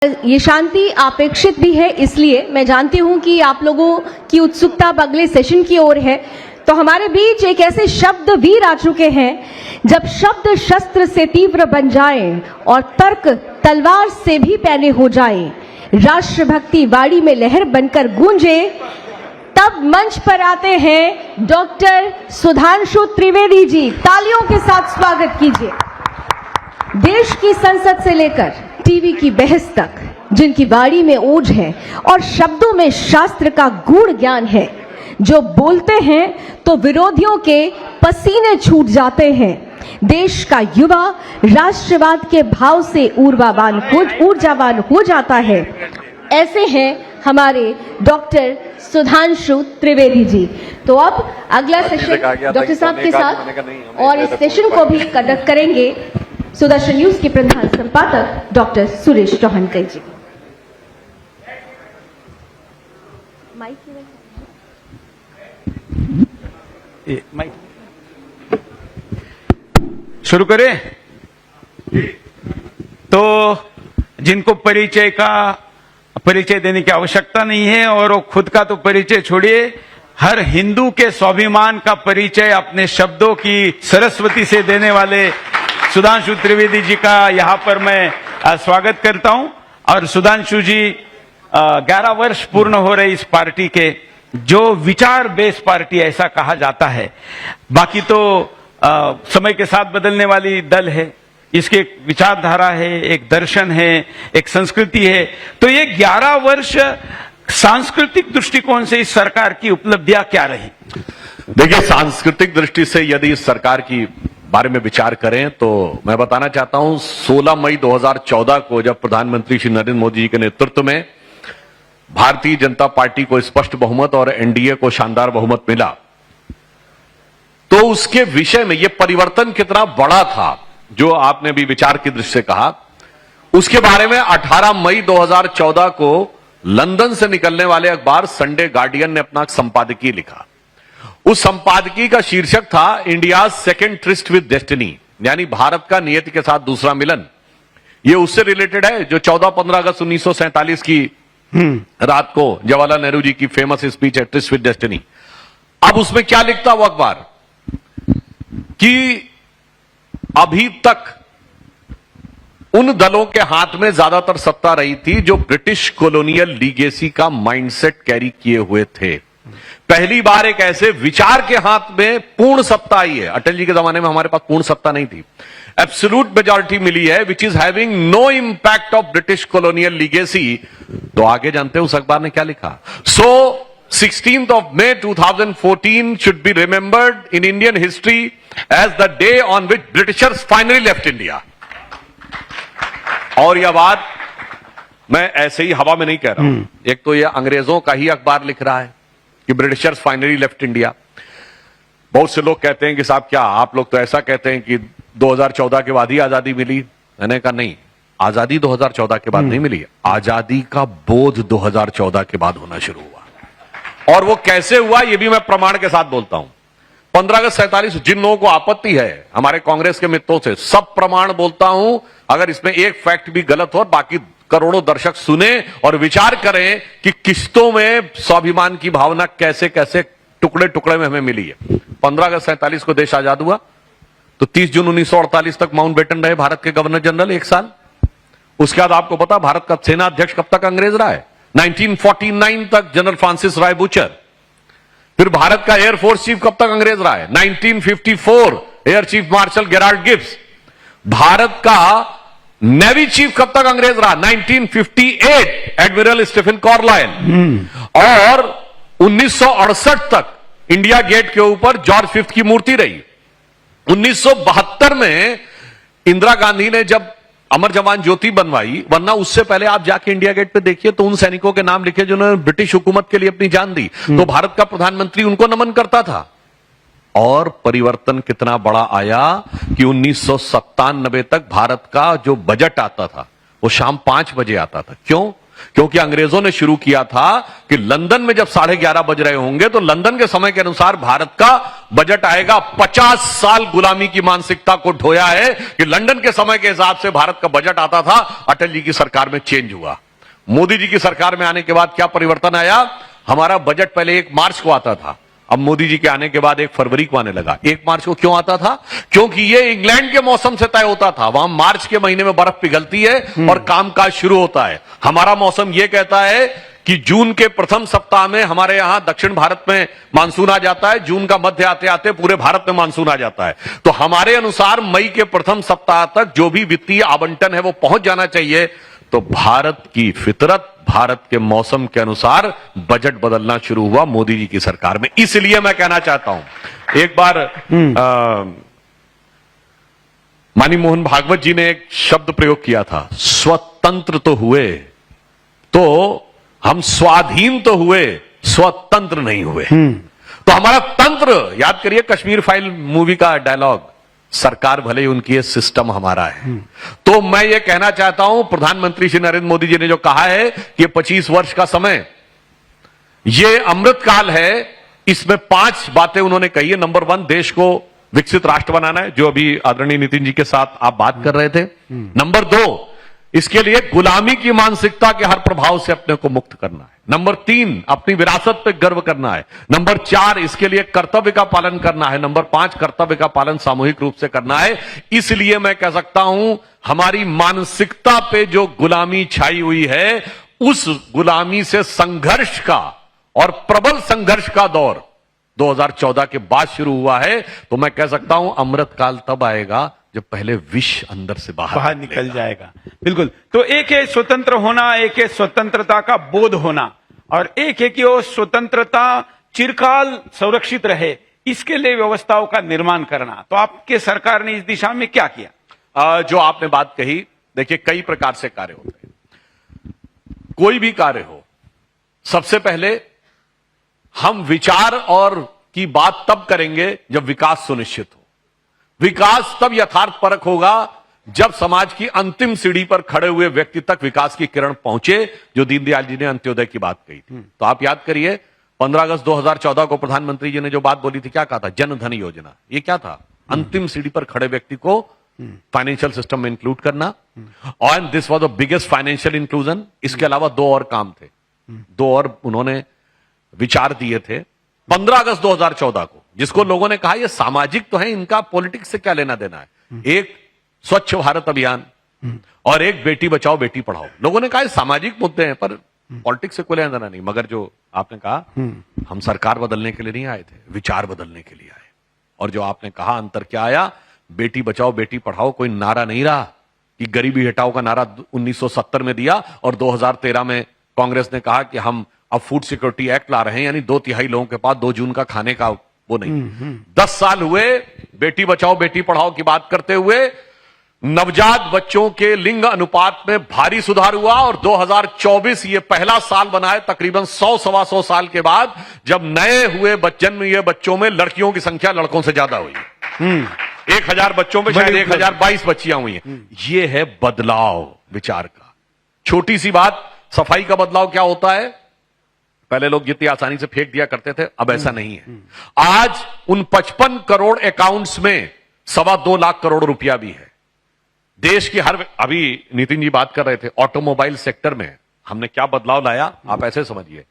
ये शांति अपेक्षित भी है, इसलिए मैं जानती हूं कि आप लोगों की उत्सुकता अब अगले सेशन की ओर है। तो हमारे बीच एक ऐसे शब्द वीर आ चुके हैं, जब शब्द शस्त्र से तीव्र बन जाए और तर्क तलवार से भी पैने हो जाए, राष्ट्रभक्ति वाणी में लहर बनकर गूंजे, तब मंच पर आते हैं डॉक्टर सुधांशु त्रिवेदी जी। तालियों के साथ स्वागत कीजिए। देश की संसद से लेकर टीवी की बहस तक जिनकी वाणी में ओज है और शब्दों में शास्त्र का गूढ़ ज्ञान है, जो बोलते हैं तो विरोधियों के पसीने छूट जाते हैं। देश का युवा राष्ट्रवाद के भाव से ऊर्जावान हो जाता है। ऐसे हैं हमारे डॉक्टर सुधांशु त्रिवेदी जी। तो अब अगला सेशन डॉक्टर साहब के साथ और इस सेशन को भी कंडक्ट करेंगे सुदर्शन न्यूज के प्रधान संपादक डॉक्टर सुरेश चौहानकर जी। शुरू करें। तो जिनको परिचय देने की आवश्यकता नहीं है और वो खुद का तो परिचय छोड़िए, हर हिंदू के स्वाभिमान का परिचय अपने शब्दों की सरस्वती से देने वाले सुधांशु त्रिवेदी जी का यहां पर मैं स्वागत करता हूं। और सुधांशु जी 11 वर्ष पूर्ण हो रहे इस पार्टी के, जो विचार बेस पार्टी ऐसा कहा जाता है। बाकी तो समय के साथ बदलने वाली दल है, इसके एक विचारधारा है, एक दर्शन है, एक संस्कृति है। तो ये 11 वर्ष सांस्कृतिक दृष्टिकोण से इस सरकार की उपलब्धियां क्या रही? देखिए, सांस्कृतिक दृष्टि से यदि इस सरकार की बारे में विचार करें तो मैं बताना चाहता हूं, 16 मई 2014 को जब प्रधानमंत्री श्री नरेंद्र मोदी जी के नेतृत्व में भारतीय जनता पार्टी को स्पष्ट बहुमत और एनडीए को शानदार बहुमत मिला, तो उसके विषय में यह परिवर्तन कितना बड़ा था, जो आपने भी विचार की दृष्टि से कहा, उसके बारे में 18 मई 2014 को लंदन से निकलने वाले अखबार संडे गार्डियन ने अपना संपादकीय लिखा। उस संपादकीय का शीर्षक था India second tourist with destiny, यानी भारत का नियति के साथ दूसरा मिलन। यह उससे रिलेटेड है जो 14-15 अगस्त 1947 की रात को जवाहरलाल नेहरू जी की फेमस स्पीच है, ट्रिस्ट विद डेस्टिनी। अब उसमें क्या लिखता वो अखबार कि अभी तक उन दलों के हाथ में ज्यादातर सत्ता रही थी जो ब्रिटिश कॉलोनियल लीगेसी का माइंडसेट कैरी किए हुए थे। पहली बार एक ऐसे विचार के हाथ में पूर्ण सत्ता आई है। अटल जी के जमाने में हमारे पास पूर्ण सत्ता नहीं थी, एब्सोल्यूट मेजॉरिटी मिली है, which is having no impact of British colonial legacy. तो आगे जानते हैं उस अखबार ने क्या लिखा? सो 16th of May 2014 should be remembered in Indian history as the day on which Britishers finally left India. और यह बात मैं ऐसे ही हवा में नहीं कह रहा हूं, एक तो यह अंग्रेजों का ही अखबार लिख रहा है कि ब्रिटिशर्स फाइनली लेफ्ट इंडिया। बहुत से लोग कहते हैं कि साहब क्या आप लोग तो ऐसा कहते हैं कि 2014 के बाद ही आजादी मिली। मैंने कहा नहीं, आजादी 2014 के बाद नहीं मिली, आजादी का बोध 2014 के बाद होना शुरू हुआ। और वो कैसे हुआ ये भी मैं प्रमाण के साथ बोलता हूं। 15 अगस्त 47 जिन लोगों को आपत्ति है हमारे कांग्रेस के मित्रों से, सब प्रमाण बोलता हूं। अगर इसमें एक फैक्ट भी गलत हो, बाकी करोड़ों दर्शक सुने और विचार करें कि किस्तों में स्वाभिमान की भावना कैसे कैसे टुकड़े टुकड़े में हमें मिली है। 15 अगस्त 47 को देश आजाद हुआ तो 30 जून 1948 तक माउंटबेटन रहे भारत के गवर्नर जनरल 1 साल। उसके बाद आपको पता भारत का सेना अध्यक्ष कब तक अंग्रेज रहा है? 1949 तक जनरल फ्रांसिस राय बुचर। फिर भारत का एयरफोर्स चीफ कब तक अंग्रेज रहा है? 1954 air chief marshal Gerald Gibbs. Bharat का नेवी चीफ कब तक अंग्रेज रहा? 1958 एडमिरल स्टीफन कार्लाइल। और 1968 तक इंडिया गेट के ऊपर जॉर्ज फिफ्थ की मूर्ति रही। 1972 में इंदिरा गांधी ने जब अमर जवान ज्योति बनवाई, वरना उससे पहले आप जाके इंडिया गेट पे देखिए तो उन सैनिकों के नाम लिखे जिन्होंने ब्रिटिश हुकूमत के लिए अपनी जान दी। तो भारत का प्रधानमंत्री उनको नमन करता था। और परिवर्तन कितना बड़ा आया कि 1997 तक भारत का जो बजट आता था वो शाम 5 बजे आता था। क्यों? क्योंकि अंग्रेजों ने शुरू किया था कि लंदन में जब 11:30 बज रहे होंगे तो लंदन के समय के अनुसार भारत का बजट आएगा। 50 साल गुलामी की मानसिकता को ढोया है कि लंदन के समय के हिसाब से भारत का बजट आता था। अटल जी की सरकार में चेंज हुआ। मोदी जी की सरकार में आने के बाद क्या परिवर्तन आया? हमारा बजट पहले 1 मार्च को आता था, अब मोदी जी के आने के बाद 1 फरवरी को आने लगा। 1 मार्च को क्यों आता था? क्योंकि ये इंग्लैंड के मौसम से तय होता था। वहां मार्च के महीने में बर्फ पिघलती है और कामकाज शुरू होता है। हमारा मौसम यह कहता है कि जून के प्रथम सप्ताह में हमारे यहां दक्षिण भारत में मानसून आ जाता है। जून का मध्य आते आते पूरे भारत में मानसून आ जाता है। तो हमारे अनुसार मई के प्रथम सप्ताह तक जो भी वित्तीय आवंटन है वो पहुंच जाना चाहिए। तो भारत की फितरत, भारत के मौसम के अनुसार बजट बदलना शुरू हुआ मोदी जी की सरकार में। इसलिए मैं कहना चाहता हूं, एक बार माननीय मोहन भागवत जी ने एक शब्द प्रयोग किया था, स्वतंत्र तो हुए तो हम स्वाधीन तो हुए, स्वतंत्र नहीं हुए। तो हमारा तंत्र, याद करिए कश्मीर फाइल मूवी का डायलॉग, सरकार भले ही उनकी है, सिस्टम हमारा है। तो मैं ये कहना चाहता हूं, प्रधानमंत्री श्री नरेंद्र मोदी जी ने जो कहा है कि 25 वर्ष का समय ये अमृत काल है, इसमें 5 बातें उन्होंने कही है। नंबर 1, देश को विकसित राष्ट्र बनाना है, जो अभी आदरणीय नितिन जी के साथ आप बात कर रहे थे। नंबर 2, इसके लिए गुलामी की मानसिकता के हर प्रभाव से अपने को मुक्त करना है। नंबर 3, अपनी विरासत पे गर्व करना है। नंबर 4, इसके लिए कर्तव्य का पालन करना है। नंबर 5, कर्तव्य का पालन सामूहिक रूप से करना है। इसलिए मैं कह सकता हूं, हमारी मानसिकता पे जो गुलामी छाई हुई है, उस गुलामी से संघर्ष का और प्रबल संघर्ष का दौर 2014 के बाद शुरू हुआ है। तो मैं कह सकता हूं, अमृत काल तब आएगा जब पहले विष अंदर से बाहर निकल जाएगा। बिल्कुल। तो एक है स्वतंत्र होना, एक है स्वतंत्रता का बोध होना, और एक है कि वो स्वतंत्रता चिरकाल सुरक्षित रहे, इसके लिए व्यवस्थाओं का निर्माण करना। तो आपके सरकार ने इस दिशा में क्या किया? जो आपने बात कही, देखिए कई प्रकार से कार्य होते हैं। कोई भी कार्य हो, सबसे पहले हम विचार और की बात तब करेंगे जब विकास सुनिश्चित हो। विकास तब यथार्थपरक होगा जब समाज की अंतिम सीढ़ी पर खड़े हुए व्यक्ति तक विकास की किरण पहुंचे, जो दीनदयाल जी ने अंत्योदय की बात कही थी। तो आप याद करिए, 15 अगस्त 2014 को प्रधानमंत्री जी ने जो बात बोली थी, क्या कहा था? जन धन योजना। ये क्या था? अंतिम सीढ़ी पर खड़े व्यक्ति को फाइनेंशियल सिस्टम में इंक्लूड करना, और this was the biggest financial inclusion. इसके अलावा 2 और काम थे, 2 और उन्होंने विचार दिए थे 15 अगस्त 2014 को, जिसको लोगों ने कहा ये सामाजिक तो है, इनका पॉलिटिक्स से क्या लेना देना है। एक स्वच्छ भारत अभियान और एक बेटी बचाओ बेटी पढ़ाओ। लोगों ने कहा सामाजिक मुद्दे हैं, पर पॉलिटिक्स से कोई लेना देना नहीं। मगर जो आपने कहा, हम सरकार बदलने के लिए नहीं आए थे, विचार बदलने के लिए आए। और जो आपने कहा अंतर क्या आया, बेटी बचाओ बेटी पढ़ाओ कोई नारा नहीं रहा कि गरीबी हटाओ का नारा 1970 में दिया, और 2013 में कांग्रेस ने कहा कि हम अब फूड सिक्योरिटी एक्ट ला रहे हैं, यानी 2/3 लोगों के पास 2 जून का खाने का वो नहीं। 10 साल हुए बेटी बचाओ बेटी पढ़ाओ की बात करते हुए, नवजात बच्चों के लिंग अनुपात में भारी सुधार हुआ, और 2024 ये पहला साल बना है तकरीबन 100-125 साल के बाद, जब नए हुए जन्म हुए बच्चों में लड़कियों की संख्या लड़कों से ज्यादा हुई। 1000 बच्चों में शायद 1022 बच्चियां हुई हैं। ये है बदलाव विचार का। छोटी सी बात, सफाई का बदलाव क्या होता है? पहले लोग जितनी आसानी से फेंक दिया करते थे, अब ऐसा नहीं है। आज उन 55 करोड़ अकाउंट्स में 2.25 लाख करोड़ रुपया भी है। देश की हर, अभी नितिन जी बात कर रहे थे, ऑटोमोबाइल सेक्टर में हमने क्या बदलाव लाया, आप ऐसे समझिए,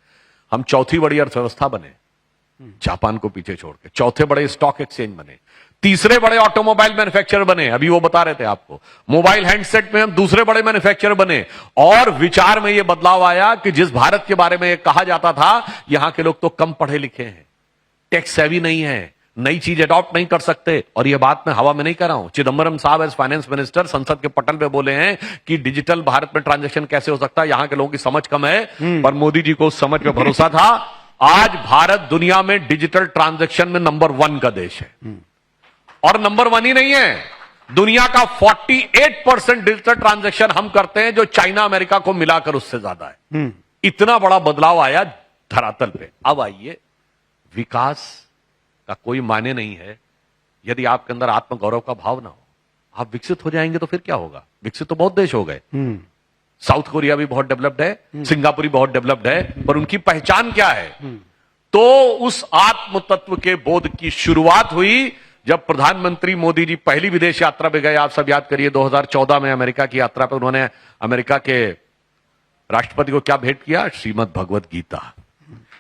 हम चौथी बड़ी अर्थव्यवस्था बने, जापान को पीछे छोड़ के। चौथे बड़े स्टॉक एक्सचेंज बने, तीसरे बड़े ऑटोमोबाइल मैन्युफैक्चरर बने, अभी वो बता रहे थे आपको। मोबाइल हैंडसेट में हम दूसरे बड़े मैन्युफैक्चरर बने। और विचार में ये बदलाव आया कि जिस भारत के बारे में कहा जाता था यहां के लोग तो कम पढ़े लिखे हैं, टेक्स सेवी नहीं है, नई चीज अडॉप्ट नहीं कर सकते। और यह बात मैं हवा में नहीं कर रहा हूं, चिदंबरम साहब एज फाइनेंस मिनिस्टर संसद के पटल पे बोले हैं कि डिजिटल भारत में ट्रांजैक्शन कैसे हो सकता है, यहां के लोगों की समझ कम है। पर मोदी जी को उस समझ पे भरोसा था। आज भारत दुनिया में डिजिटल ट्रांजैक्शन में नंबर 1 का देश है। और नंबर 1 ही नहीं है, दुनिया का 48% डिजिटल ट्रांजैक्शन हम करते हैं, जो चाइना अमेरिका को मिलाकर उससे ज्यादा है। इतना बड़ा बदलाव आया धरातल पे। अब आइए, विकास का कोई मायने नहीं है यदि आपके अंदर आत्मगौरव का भाव ना हो। आप विकसित हो जाएंगे तो फिर क्या होगा? विकसित तो बहुत देश हो गए, साउथ कोरिया भी बहुत डेवलप्ड है, सिंगापुर भी बहुत डेवलप्ड है, पर उनकी पहचान क्या है? तो उस आत्म तत्व के बोध की शुरुआत हुई जब प्रधानमंत्री मोदी जी पहली विदेश यात्रा पे गए। आप सब याद करिए 2014 में अमेरिका की यात्रा पे उन्होंने अमेरिका के राष्ट्रपति को क्या भेंट किया? श्रीमद् भगवत गीता।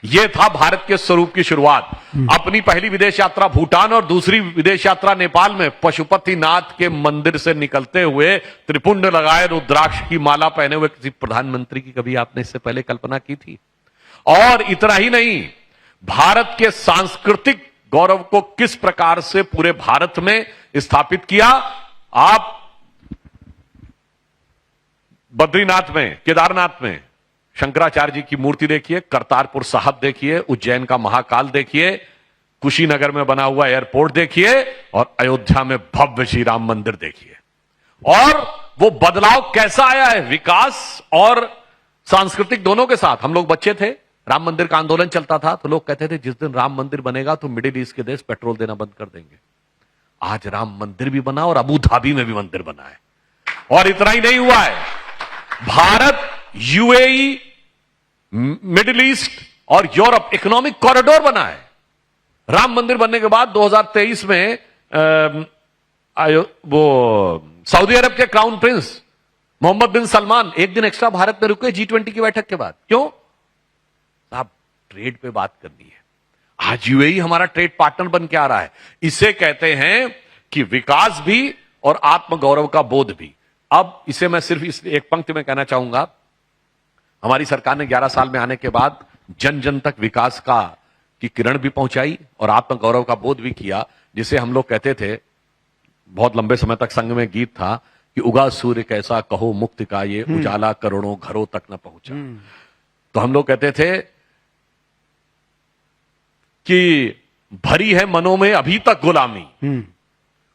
यह था भारत के स्वरूप की शुरुआत। अपनी पहली विदेश यात्रा भूटान और दूसरी विदेश यात्रा नेपाल में पशुपतिनाथ के मंदिर से निकलते हुए त्रिपुंड लगाए रुद्राक्ष की माला पहने हुए किसी प्रधानमंत्री की कभी आपने इससे पहले कल्पना की थी? और इतना ही नहीं, भारत के सांस्कृतिक गौरव को किस प्रकार से पूरे भारत में स्थापित किया। आप बद्रीनाथ में, केदारनाथ में शंकराचार्य जी की मूर्ति देखिए, करतारपुर साहब देखिए, उज्जैन का महाकाल देखिए, कुशीनगर में बना हुआ एयरपोर्ट देखिए, और अयोध्या में भव्य श्री राम मंदिर देखिए। और वो बदलाव कैसा आया है विकास और सांस्कृतिक दोनों के साथ। हम लोग बच्चे थे, राम मंदिर का आंदोलन चलता था, तो लोग कहते थे जिस दिन राम मंदिर बनेगा तो मिडिल ईस्ट के देश पेट्रोल देना बंद कर देंगे। आज राम मंदिर भी बना और अबू धाबी में भी मंदिर बना है। और इतना ही नहीं हुआ है, भारत यूएई, मिडिल ईस्ट और यूरोप इकोनॉमिक कॉरिडोर बना है। राम मंदिर बनने के बाद 2023 में वो सऊदी अरब के क्राउन प्रिंस मोहम्मद बिन सलमान एक दिन एक्स्ट्रा भारत में रुके G20 की बैठक के बाद। क्यों? साहब ट्रेड पे बात करनी है। आज यूएई हमारा ट्रेड पार्टनर बन के आ रहा है। इसे कहते हैं कि विकास भी और आत्मगौरव का बोध भी। अब इसे मैं सिर्फ इस एक पंक्ति में कहना चाहूंगा, हमारी सरकार ने 11 साल में आने के बाद जन जन तक विकास की किरण भी पहुंचाई और आत्मगौरव का बोध भी किया। जिसे हम लोग कहते थे, बहुत लंबे समय तक संघ में गीत था कि उगा सूर्य कैसा कहो मुक्ति का ये उजाला करोड़ों घरों तक न पहुंचा। तो हम लोग कहते थे कि भरी है मनों में अभी तक गुलामी,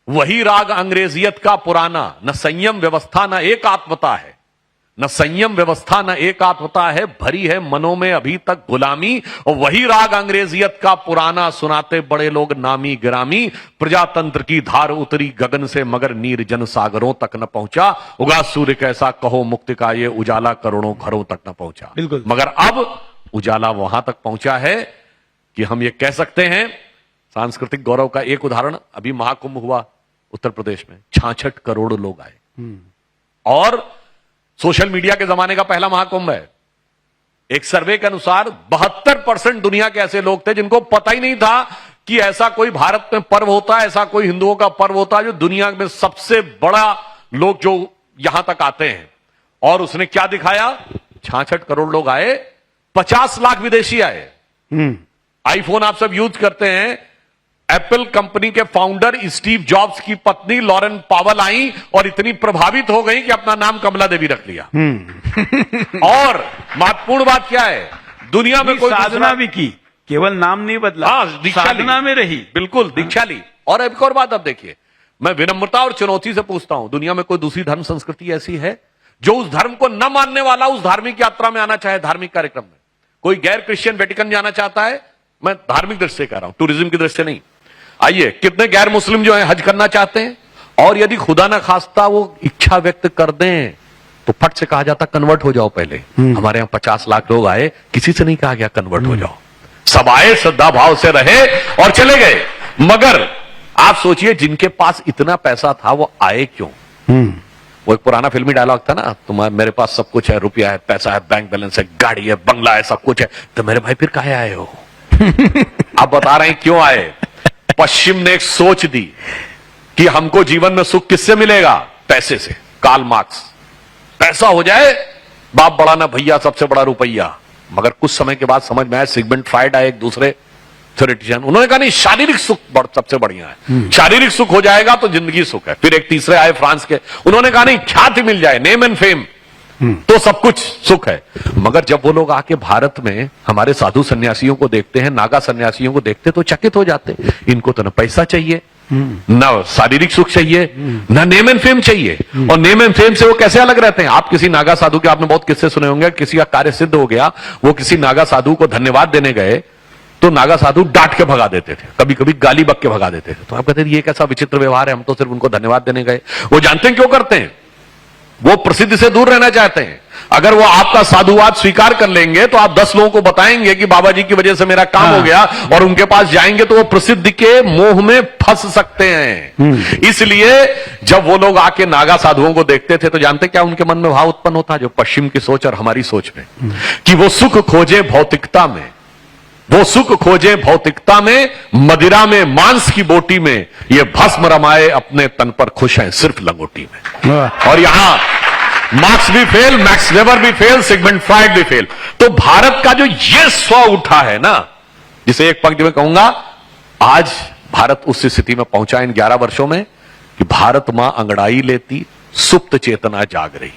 वही राग अंग्रेजियत का पुराना, न संयम व्यवस्था न एकात्मता है, न संयम व्यवस्था न एकात्मता है, भरी है मनों में अभी तक गुलामी, और वही राग अंग्रेजियत का पुराना, सुनाते बड़े लोग नामी गिरामी, प्रजातंत्र की धार उतरी गगन से मगर नीर जन सागरों तक न पहुंचा, उगा सूर्य कैसा कहो मुक्ति का ये उजाला करोड़ों घरों तक न पहुंचा। बिल्कुल। मगर अब उजाला वहां तक पहुंचा है कि हम ये कह सकते हैं। सांस्कृतिक गौरव का एक उदाहरण, अभी महाकुंभ हुआ उत्तर प्रदेश में, 66 करोड़ लोग आए। और सोशल मीडिया के जमाने का पहला महाकुंभ है। एक सर्वे के अनुसार 72% दुनिया के ऐसे लोग थे जिनको पता ही नहीं था कि ऐसा कोई भारत में पर्व होता है, ऐसा कोई हिंदुओं का पर्व होता है जो दुनिया में सबसे बड़ा लोग जो यहां तक आते हैं। और उसने क्या दिखाया? 66 करोड़ लोग आए, 50 लाख विदेशी आए। आईफोन आप सब यूज करते हैं। एप्पल कंपनी के फाउंडर स्टीव जॉब्स की पत्नी लॉरेन पावल आई और इतनी प्रभावित हो गई कि अपना नाम कमला देवी रख लिया। और महत्वपूर्ण बात क्या है, दुनिया में कोई साधना भी की, केवल नाम नहीं बदला। हाँ, दीक्षा साधना ली। में रही। बिल्कुल, दीक्षा ली। और एक और बात, अब देखिए, मैं विनम्रता और चुनौती से पूछता हूं, दुनिया में कोई दूसरी धर्म संस्कृति ऐसी है जो उस धर्म को न मानने वाला उस धार्मिक यात्रा में आना चाहे, धार्मिक कार्यक्रम में? कोई गैर क्रिश्चियन वेटिकन जाना चाहता है? मैं धार्मिक दृष्टि से कह रहा हूं, टूरिज्म की दृष्टि से नहीं। आइए, कितने गैर मुस्लिम जो है हज करना चाहते हैं, और यदि खुदा ना खास्ता वो इच्छा व्यक्त कर दें तो फट से कहा जाता कन्वर्ट हो जाओ। पहले हमारे यहां 50 लाख लोग आए, किसी से नहीं कहा गया कन्वर्ट हो जाओ। सब आए, श्रद्धा भाव से रहे और चले गए। मगर आप सोचिए, जिनके पास इतना पैसा था वो आए क्यों? वो एक पुराना फिल्मी डायलॉग था ना, तुम्हारे मेरे पास सब कुछ है, रुपया है, पैसा है, बैंक बैलेंस है, गाड़ी है, बंगला है, सब कुछ है, तो मेरे भाई फिर काहे आए हो? आप बता रहे हैं क्यों आए। पश्चिम ने एक सोच दी कि हमको जीवन में सुख किससे मिलेगा? पैसे से। कार्ल मार्क्स, पैसा हो जाए बाप बड़ा ना भैया, सबसे बड़ा रुपया। मगर कुछ समय के बाद समझ में आया, सिगमंड फ्राइड आए, एक दूसरे थ्योरेटिशियन, उन्होंने कहा नहीं, शारीरिक सुख सबसे बढ़िया है, शारीरिक सुख हो जाएगा तो जिंदगी सुख है। फिर एक तीसरे आए फ्रांस के, उन्होंने कहा नहीं, ख्याति मिल जाए, नेम एंड फेम, तो सब कुछ सुख है। मगर जब वो लोग आके भारत में हमारे साधु सन्यासियों को देखते हैं, नागा सन्यासियों को देखते, तो चकित हो जाते। इनको तो न पैसा चाहिए, न शारीरिक सुख चाहिए, न नेम एंड फेम चाहिए। और नेम एंड फेम से वो कैसे अलग रहते हैं? आप किसी नागा साधु के, आपने बहुत किस्से सुने होंगे, किसी का कार्य सिद्ध हो गया, वो किसी नागा साधु को धन्यवाद देने गए तो नागा साधु डांट के भगा देते थे, कभी कभी गाली बक के भगा देते थे। तो आप कहते थे ये कैसा विचित्र व्यवहार है, हम तो सिर्फ उनको धन्यवाद देने गए। वो जानते हैं क्यों करते हैं? वो प्रसिद्धि से दूर रहना चाहते हैं। अगर वो आपका साधुवाद स्वीकार कर लेंगे तो आप 10 लोगों को बताएंगे कि बाबा जी की वजह से मेरा काम हो गया, और उनके पास जाएंगे तो वो प्रसिद्धि के मोह में फंस सकते हैं। इसलिए जब वो लोग आके नागा साधुओं को देखते थे तो जानते क्या उनके मन में भाव उत्पन्न होता, जो पश्चिम की सोच और हमारी सोच में, कि वो सुख खोजे भौतिकता में, वो सुख खोजे भौतिकता में, मदिरा में, मांस की बोटी में, ये भस्म रमाए अपने तन पर खुश हैं सिर्फ लंगोटी में। और यहां मार्क्स भी फेल, मैक्स वेबर भी फेल, सिगमंड फ्राइड भी फेल। तो भारत का जो ये स्व उठा है ना, जिसे एक पंक्ति में कहूंगा, आज भारत उस स्थिति में पहुंचा इन 11 वर्षों में कि भारत मां अंगड़ाई लेती, सुप्त चेतना जाग रही।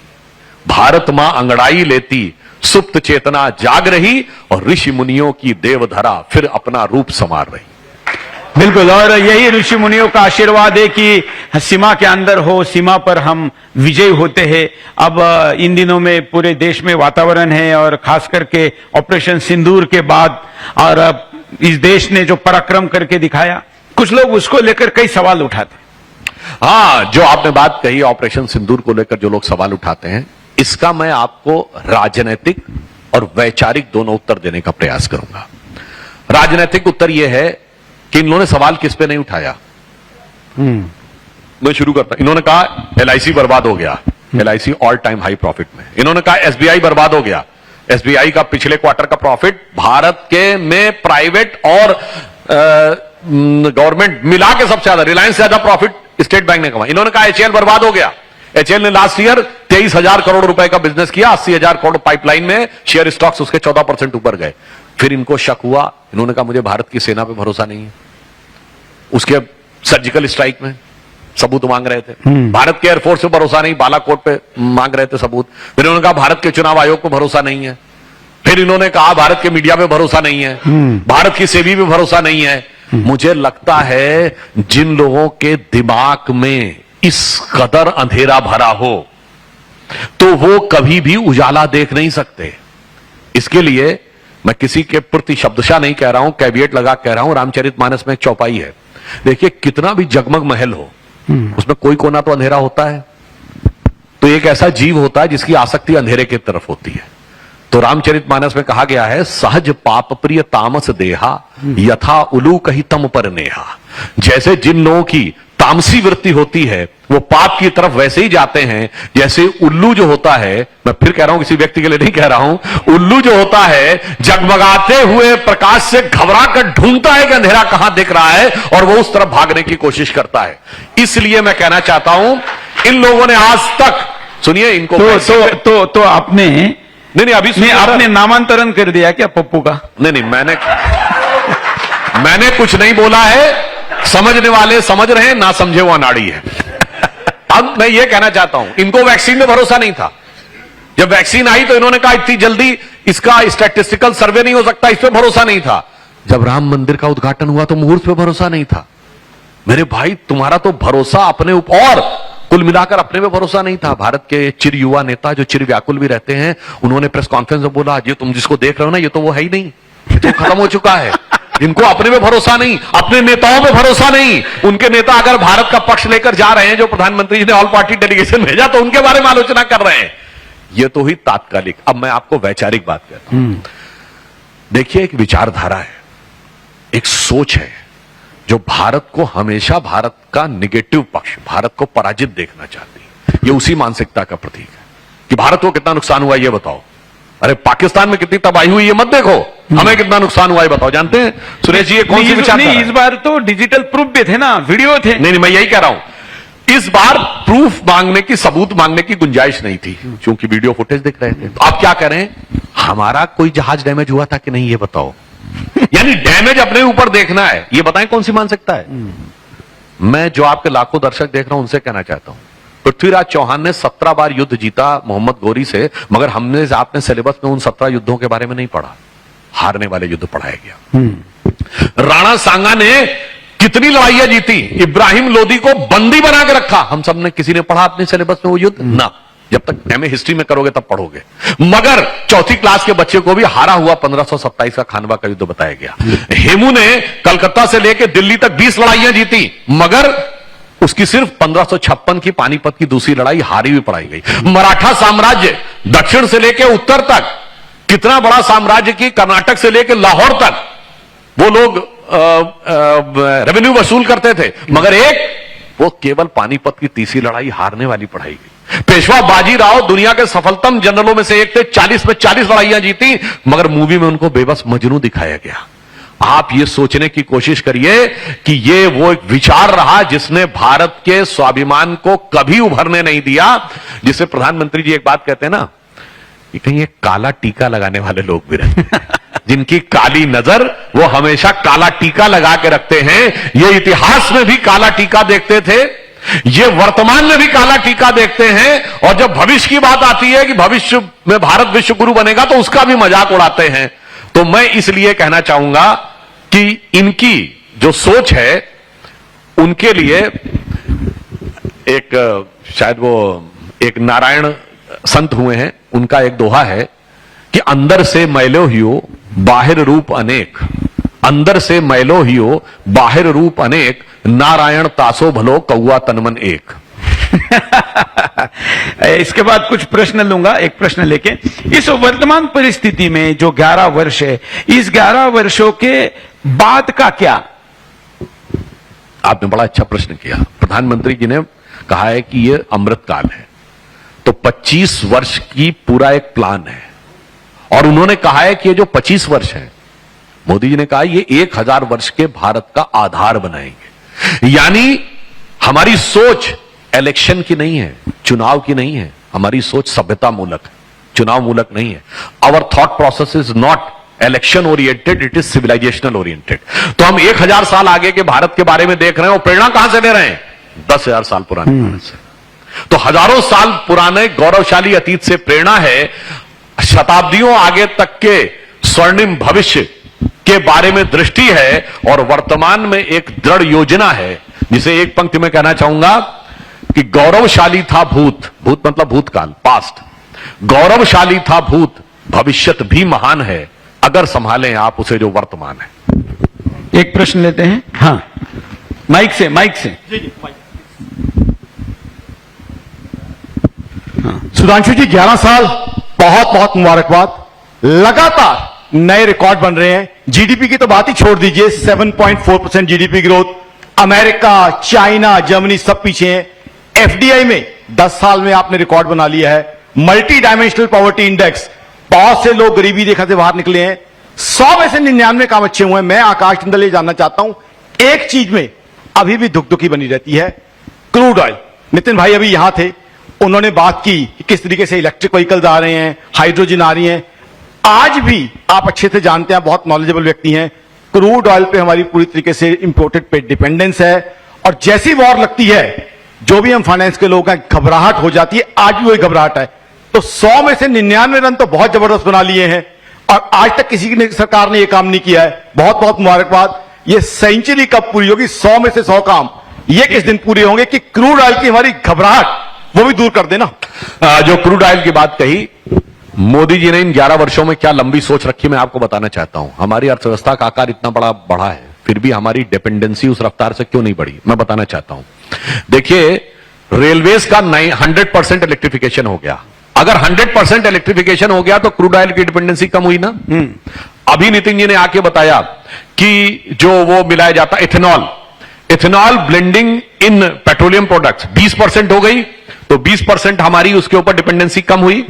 भारत मां अंगड़ाई लेती, सुप्त चेतना जाग रही, और ऋषि मुनियों की देवधरा फिर अपना रूप संवार रही। बिल्कुल, और यही ऋषि मुनियों का आशीर्वाद है कि सीमा के अंदर हो, सीमा पर हम विजयी होते हैं। अब इन दिनों में पूरे देश में वातावरण है, और खास करके ऑपरेशन सिंदूर के बाद, और अब इस देश ने जो पराक्रम करके दिखाया, कुछ लोग उसको लेकर कई सवाल उठाते हैं। हां, जो आपने बात कही ऑपरेशन सिंदूर को लेकर जो लोग सवाल उठाते हैं, इसका मैं आपको राजनीतिक और वैचारिक दोनों उत्तर देने का प्रयास करूंगा। राजनीतिक उत्तर यह है कि इन लोगों ने सवाल किस पे नहीं उठाया। मैं शुरू करता हूं। इन्होंने कहा LIC बर्बाद हो गया, LIC all time high profit में। इन्होंने कहा SBI बर्बाद हो गया, SBI का पिछले क्वार्टर का प्रॉफिट भारत के में प्राइवेट और गवर्नमेंट मिला के सबसे ज्यादा, रिलायंस से ज्यादा प्रॉफिट स्टेट बैंक ने कमाया। इन्होंने कहा HAL बर्बाद हो गया। HAL ने लास्ट ईयर 23,000 करोड़ रुपए का बिजनेस किया, 80,000 करोड़ पाइपलाइन में, शेयर स्टॉक्स उसके 14% ऊपर गए। फिर इनको शक हुआ, इन्होंने कहा मुझे भारत की सेना पे भरोसा नहीं है। उसके सर्जिकल स्ट्राइक में सबूत मांग रहे थे। भारत के एयरफोर्स पे भरोसा नहीं, बालाकोट पे मांग रहे थे सबूत। फिर इन्होंने कहा भारत के चुनाव आयोग पे भरोसा नहीं है। फिर इन्होंने कहा भारत के मीडिया पे भरोसा नहीं है, भारत की सेबी पे भरोसा नहीं है। मुझे लगता है जिन लोगों के दिमाग में इस कदर अंधेरा भरा हो तो वो कभी भी उजाला देख नहीं सकते। इसके लिए मैं किसी के प्रति शब्दशः नहीं कह रहा हूं, कैविएट लगा कह रहा हूं। रामचरितमानस में एक चौपाई है, देखिए कितना भी जगमग महल हो, उसमें कोई कोना तो अंधेरा होता है। तो एक ऐसा जीव होता है जिसकी आसक्ति अंधेरे की तरफ होती है। तो रामचरितमानस में कहा गया है, सहज पाप प्रिय तामस देहा, यथा उलू कही तम पर नेहा। जैसे जिन लोगों की तामसी वृत्ति होती है वो पाप की तरफ वैसे ही जाते हैं जैसे उल्लू जो होता है, मैं फिर कह रहा हूं, किसी व्यक्ति के लिए नहीं कह रहा हूं, उल्लू जो होता है जगमगाते हुए प्रकाश से घबरा कर ढूंढता है कि अंधेरा कहां दिख रहा है, और वो उस तरफ भागने की कोशिश करता है। इसलिए मैं कहना चाहता हूं, इन लोगों ने आज तक, सुनिए इनको तो आपने नहीं अभी नहीं, आपने नामांतरण कर दिया क्या पप्पू का? नहीं, मैंने कुछ नहीं बोला है। समझने वाले समझ रहे हैं, ना समझे वो अनाड़ी है। अब मैं ये कहना चाहता हूं, इनको वैक्सीन में भरोसा नहीं था। जब वैक्सीन आई तो इन्होंने कहा इतनी जल्दी इसका स्टैटिस्टिकल सर्वे नहीं हो सकता, इस पर भरोसा नहीं था। जब राम मंदिर का उद्घाटन हुआ तो मुहूर्त पे भरोसा नहीं था। मेरे भाई, तुम्हारा तो भरोसा अपने ऊपर, और कुल मिलाकर अपने में भरोसा नहीं था। भारत के चिर युवा नेता जो चिर व्याकुल भी रहते हैं, उन्होंने प्रेस कॉन्फ्रेंस में बोला, ये तुम जिसको देख रहे हो ना, ये तो वो है ही नहीं, ये तो खत्म हो चुका है। जिनको अपने में भरोसा नहीं, अपने नेताओं में भरोसा नहीं, उनके नेता अगर भारत का पक्ष लेकर जा रहे हैं, जो प्रधानमंत्री जी ने ऑल पार्टी डेलीगेशन भेजा, तो उनके बारे में आलोचना कर रहे हैं। ये तो हुई तात्कालिक। अब मैं आपको वैचारिक बात कहता हूं। देखिए, एक विचारधारा है, एक सोच है, जो भारत को हमेशा भारत का निगेटिव पक्ष, भारत को पराजित देखना चाहती है। ये उसी मानसिकता का प्रतीक है कि भारत को कितना नुकसान हुआ ये बताओ। अरे पाकिस्तान में कितनी तबाही हुई ये मत देखो, हमें कितना नुकसान हुआ ये बताओ। जानते हैं सुरेश जी ये कौन सी विचारधारा है? इस बार तो डिजिटल प्रूफ भी थे ना, वीडियो थे। नहीं, मैं यही कह रहा हूं, इस बार प्रूफ मांगने की, सबूत मांगने की गुंजाइश नहीं थी, क्योंकि वीडियो फुटेज दिख रहे थे। तो आप क्या करें, हमारा कोई जहाज डैमेज हुआ था कि नहीं ये बताओ। यानी डैमेज अपने ऊपर देखना है, ये बताएं कौन सी मानसिकता है। मैं जो आपके लाखों दर्शक देख रहा हूं उनसे कहना चाहता हूं, पृथ्वीराज चौहान ने 17 बार युद्ध जीता मोहम्मद गोरी से, मगर आपने सिलेबस में उन 17 युद्धों के बारे में नहीं पढ़ा। हारने वाले युद्ध पढ़ाया गया। राणा सांगा ने कितनी लड़ाइयां जीती, इब्राहिम लोदी को बंदी बना के रखा, हम सब ने, किसी ने पढ़ा अपने सिलेबस में वो युद्ध? ना, जब तक एमए हिस्ट्री में करोगे तब पढ़ोगे। मगर चौथी क्लास के बच्चे को भी हारा हुआ 1527 का खानवा का युद्ध बताया गया। हेमू ने कलकत्ता से लेकर दिल्ली तक 20 लड़ाइयां जीती, मगर उसकी सिर्फ 1556 की पानीपत की दूसरी लड़ाई हारी हुई पढ़ाई गई। मराठा साम्राज्य दक्षिण से लेकर उत्तर तक, कितना बड़ा साम्राज्य की कर्नाटक से लेकर लाहौर तक वो लोग रेवेन्यू वसूल करते थे, मगर वो केवल पानीपत की तीसरी लड़ाई हारने वाली पढ़ाई गई। पेशवा बाजीराव दुनिया के सफलतम जनरलों में से एक थे, 40 में 40 लड़ाइयां जीती, मगर मूवी में उनको बेबस मजनू दिखाया गया। आप ये सोचने की कोशिश करिए कि ये वो एक विचार रहा जिसने भारत के स्वाभिमान को कभी उभरने नहीं दिया। जिसे प्रधानमंत्री जी एक बात कहते हैं ना कि कहीं एक काला टीका लगाने वाले लोग भी रहते हैं जिनकी काली नजर, वो हमेशा काला टीका लगा के रखते हैं। ये इतिहास में भी काला टीका देखते थे, ये वर्तमान में भी काला टीका देखते हैं, और जब भविष्य की बात आती है कि भविष्य में भारत विश्व गुरु बनेगा तो उसका भी मजाक उड़ाते हैं। तो मैं इसलिए कहना चाहूंगा कि इनकी जो सोच है उनके लिए एक, शायद वो एक नारायण संत हुए हैं, उनका एक दोहा है कि अंदर से मैलो हियो बाहिर रूप अनेक, अंदर से मैलो हियो बाहिर रूप अनेक, नारायण तासो भलो कौआ तनमन एक। इसके बाद कुछ प्रश्न लूंगा, एक प्रश्न लेके। इस वर्तमान परिस्थिति में जो 11 वर्ष है, इस 11 वर्षों के बाद का क्या? आपने बड़ा अच्छा प्रश्न किया। प्रधानमंत्री जी ने कहा है कि ये अमृतकाल है, तो 25 वर्ष की पूरा एक प्लान है, और उन्होंने कहा है कि ये जो 25 वर्ष है, मोदी जी ने कहा ये 1000 वर्ष के भारत का आधार बनाएंगे। यानी हमारी सोच इलेक्शन की नहीं है, चुनाव की नहीं है, हमारी सोच सभ्यता मूलक है, चुनाव मूलक नहीं है। Our thought process is not election oriented, it is civilisational oriented. तो हम 1000 साल आगे के भारत के बारे में देख रहे हैं, और प्रेरणा कहां से ले रहे हैं? 10,000 साल पुराने भारत से। तो हजारों साल पुराने गौरवशाली अतीत से प्रेरणा है, शताब्दियों आगे तक के स्वर्णिम भविष्य के बारे में दृष्टि है, और वर्तमान में एक दृढ़ योजना है, जिसे एक पंक्ति में कहना चाहूंगा कि गौरवशाली था भूत, भूत मतलब भूतकाल, पास्ट, गौरवशाली था भूत, भविष्यत भी महान है, अगर संभालें आप उसे जो वर्तमान है। एक प्रश्न लेते हैं। हाँ, माइक से, माइक से। सुधांशु जी, 11 साल बहुत बहुत मुबारकबाद। लगातार नए रिकॉर्ड बन रहे हैं। जीडीपी की तो बात ही छोड़ दीजिए, 7.4% GDP growth. America, China, Germany सब पीछे हैं। एफडीआई में 10 साल में आपने रिकॉर्ड बना लिया है। मल्टी डायमेंशनल पॉवर्टी इंडेक्स, बहुत से लोग गरीबी रेखा से बाहर निकले हैं। 100 में से 99 काम अच्छे हुए हैं। मैं आकाश टंडन ये जानना चाहता हूं, एक चीज में अभी भी दुखी बनी रहती है, क्रूड ऑयल। नितिन भाई अभी यहां थे, उन्होंने बात की कि किस तरीके से इलेक्ट्रिक व्हीकल्स आ रहे हैं, हाइड्रोजन आ रही हैं। आज भी आप अच्छे से जानते हैं, बहुत नॉलेजेबल व्यक्ति हैं, क्रूड ऑयल पे हमारी पूरी तरीके से इंपोर्टेड पे डिपेंडेंस है, और जैसी वॉर लगती है, जो भी हम फाइनेंस के लोग हैं, घबराहट हो जाती है। आज भी वही घबराहट है। तो 100 में से 99 रन तो बहुत जबरदस्त बना लिए हैं, और आज तक किसी की सरकार ने यह काम नहीं किया है। बहुत बहुत मुबारकबाद। ये सेंचुरी कब पूरी होगी? 100 में से 100 काम ये किस दिन पूरे होंगे कि क्रूड ऑयल की हमारी घबराहट वो भी दूर कर देना। जो क्रूड ऑयल की बात कही, मोदी जी ने इन 11 वर्षों में क्या लंबी सोच रखी, मैं आपको बताना चाहता हूं। हमारी अर्थव्यवस्था का आकार इतना बड़ा बढ़ा है, फिर भी हमारी डिपेंडेंसी उस रफ्तार से क्यों नहीं बढ़ी, मैं बताना चाहता हूं। देखिए, रेलवेज का 100% इलेक्ट्रिफिकेशन हो गया। अगर 100% इलेक्ट्रिफिकेशन हो गया तो क्रूड ऑयल की डिपेंडेंसी कम हुई ना। अभी नितिन जी ने आके बताया कि जो वो मिलाया जाता ethanol, ethanol blending in petroleum products 20% हो गई, तो 20% हमारी उसके ऊपर डिपेंडेंसी कम हुई।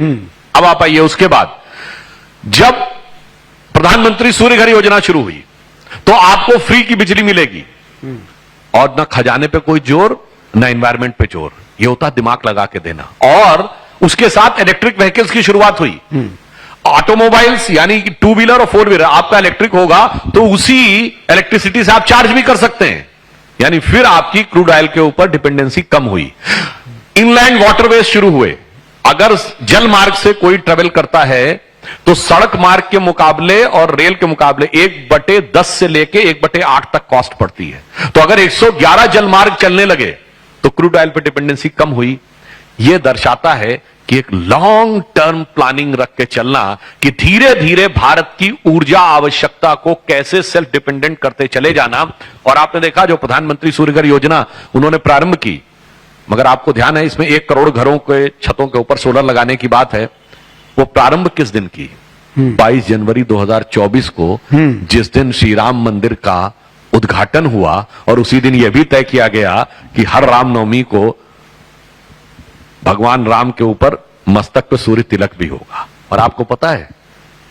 अब आप आइए, उसके बाद जब प्रधानमंत्री सूर्य घर योजना शुरू हुई तो आपको फ्री की बिजली मिलेगी, और ना खजाने पे कोई जोर, ना एनवायरमेंट पे जोर, ये होता दिमाग लगा के देना। और उसके साथ इलेक्ट्रिक व्हीकल्स की शुरुआत हुई। ऑटोमोबाइल्स यानी कि 2 व्हीलर और 4 व्हीलर आपका इलेक्ट्रिक होगा, तो उसी इलेक्ट्रिसिटी से आप चार्ज भी कर सकते हैं, यानी फिर आपकी क्रूड ऑयल के ऊपर डिपेंडेंसी कम हुई। इनलैंड वाटरवेज शुरू हुए। अगर जल मार्ग से कोई ट्रेवल करता है तो सड़क मार्ग के मुकाबले और रेल के मुकाबले 1/10 से लेके 1/8 तक कॉस्ट पड़ती है। तो अगर 111 जल मार्ग चलने लगे तो क्रूड ऑयल पर डिपेंडेंसी कम हुई। यह दर्शाता है कि एक लॉन्ग टर्म प्लानिंग रख के चलना कि धीरे धीरे भारत की ऊर्जा आवश्यकता को कैसे सेल्फ डिपेंडेंट करते चले जाना। और आपने देखा जो प्रधानमंत्री सूर्यघर योजना उन्होंने प्रारंभ की, मगर आपको ध्यान है इसमें 1 करोड़ घरों के छतों के ऊपर सोलर लगाने की बात है। वो प्रारंभ किस दिन की? 22 जनवरी 2024 को, जिस दिन श्री राम मंदिर का उद्घाटन हुआ और उसी दिन यह भी तय किया गया कि हर रामनवमी को भगवान राम के ऊपर मस्तक पर सूर्य तिलक भी होगा। और आपको पता है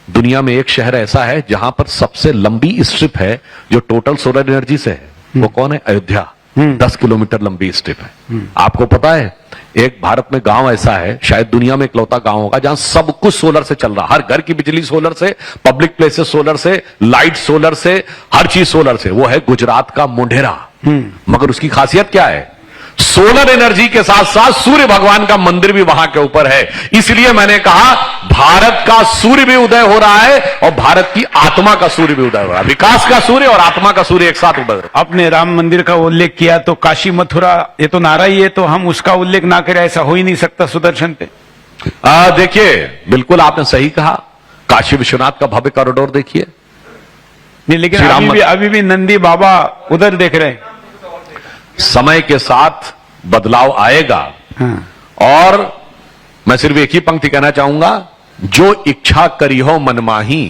दुनिया में एक शहर ऐसा है जहां पर सबसे लंबी स्ट्रिप है जो टोटल सोलर एनर्जी से है, वो कौन है? अयोध्या। 10 किलोमीटर लंबी स्ट्रिप है। आपको पता है एक भारत में गांव ऐसा है, शायद दुनिया में इकलौता गांव होगा जहां सब कुछ सोलर से चल रहा, हर घर की बिजली सोलर से, पब्लिक प्लेसेस सोलर से, लाइट सोलर से, हर चीज सोलर से। वो है गुजरात का मोढेरा। मगर उसकी खासियत क्या है? सोलर एनर्जी के साथ साथ सूर्य भगवान का मंदिर भी वहां के ऊपर है। इसलिए मैंने कहा भारत का सूर्य भी उदय हो रहा है और भारत की आत्मा का सूर्य भी उदय हो रहा है। विकास का सूर्य और आत्मा का सूर्य एक साथ उदय हो रहा है। आपने राम मंदिर का उल्लेख किया तो काशी मथुरा ये तो नारा ही है, तो हम उसका उल्लेख ना करें ऐसा हो ही नहीं सकता सुदर्शन पे। देखिए बिल्कुल आपने सही कहा, काशी विश्वनाथ का भव्य कॉरिडोर देखिए। नहीं लेकिन श्री राम अभी भी नंदी बाबा उधर देख रहे हैं। समय के साथ बदलाव आएगा। और मैं सिर्फ एक ही पंक्ति कहना चाहूंगा, जो इच्छा करी हो मनमाही,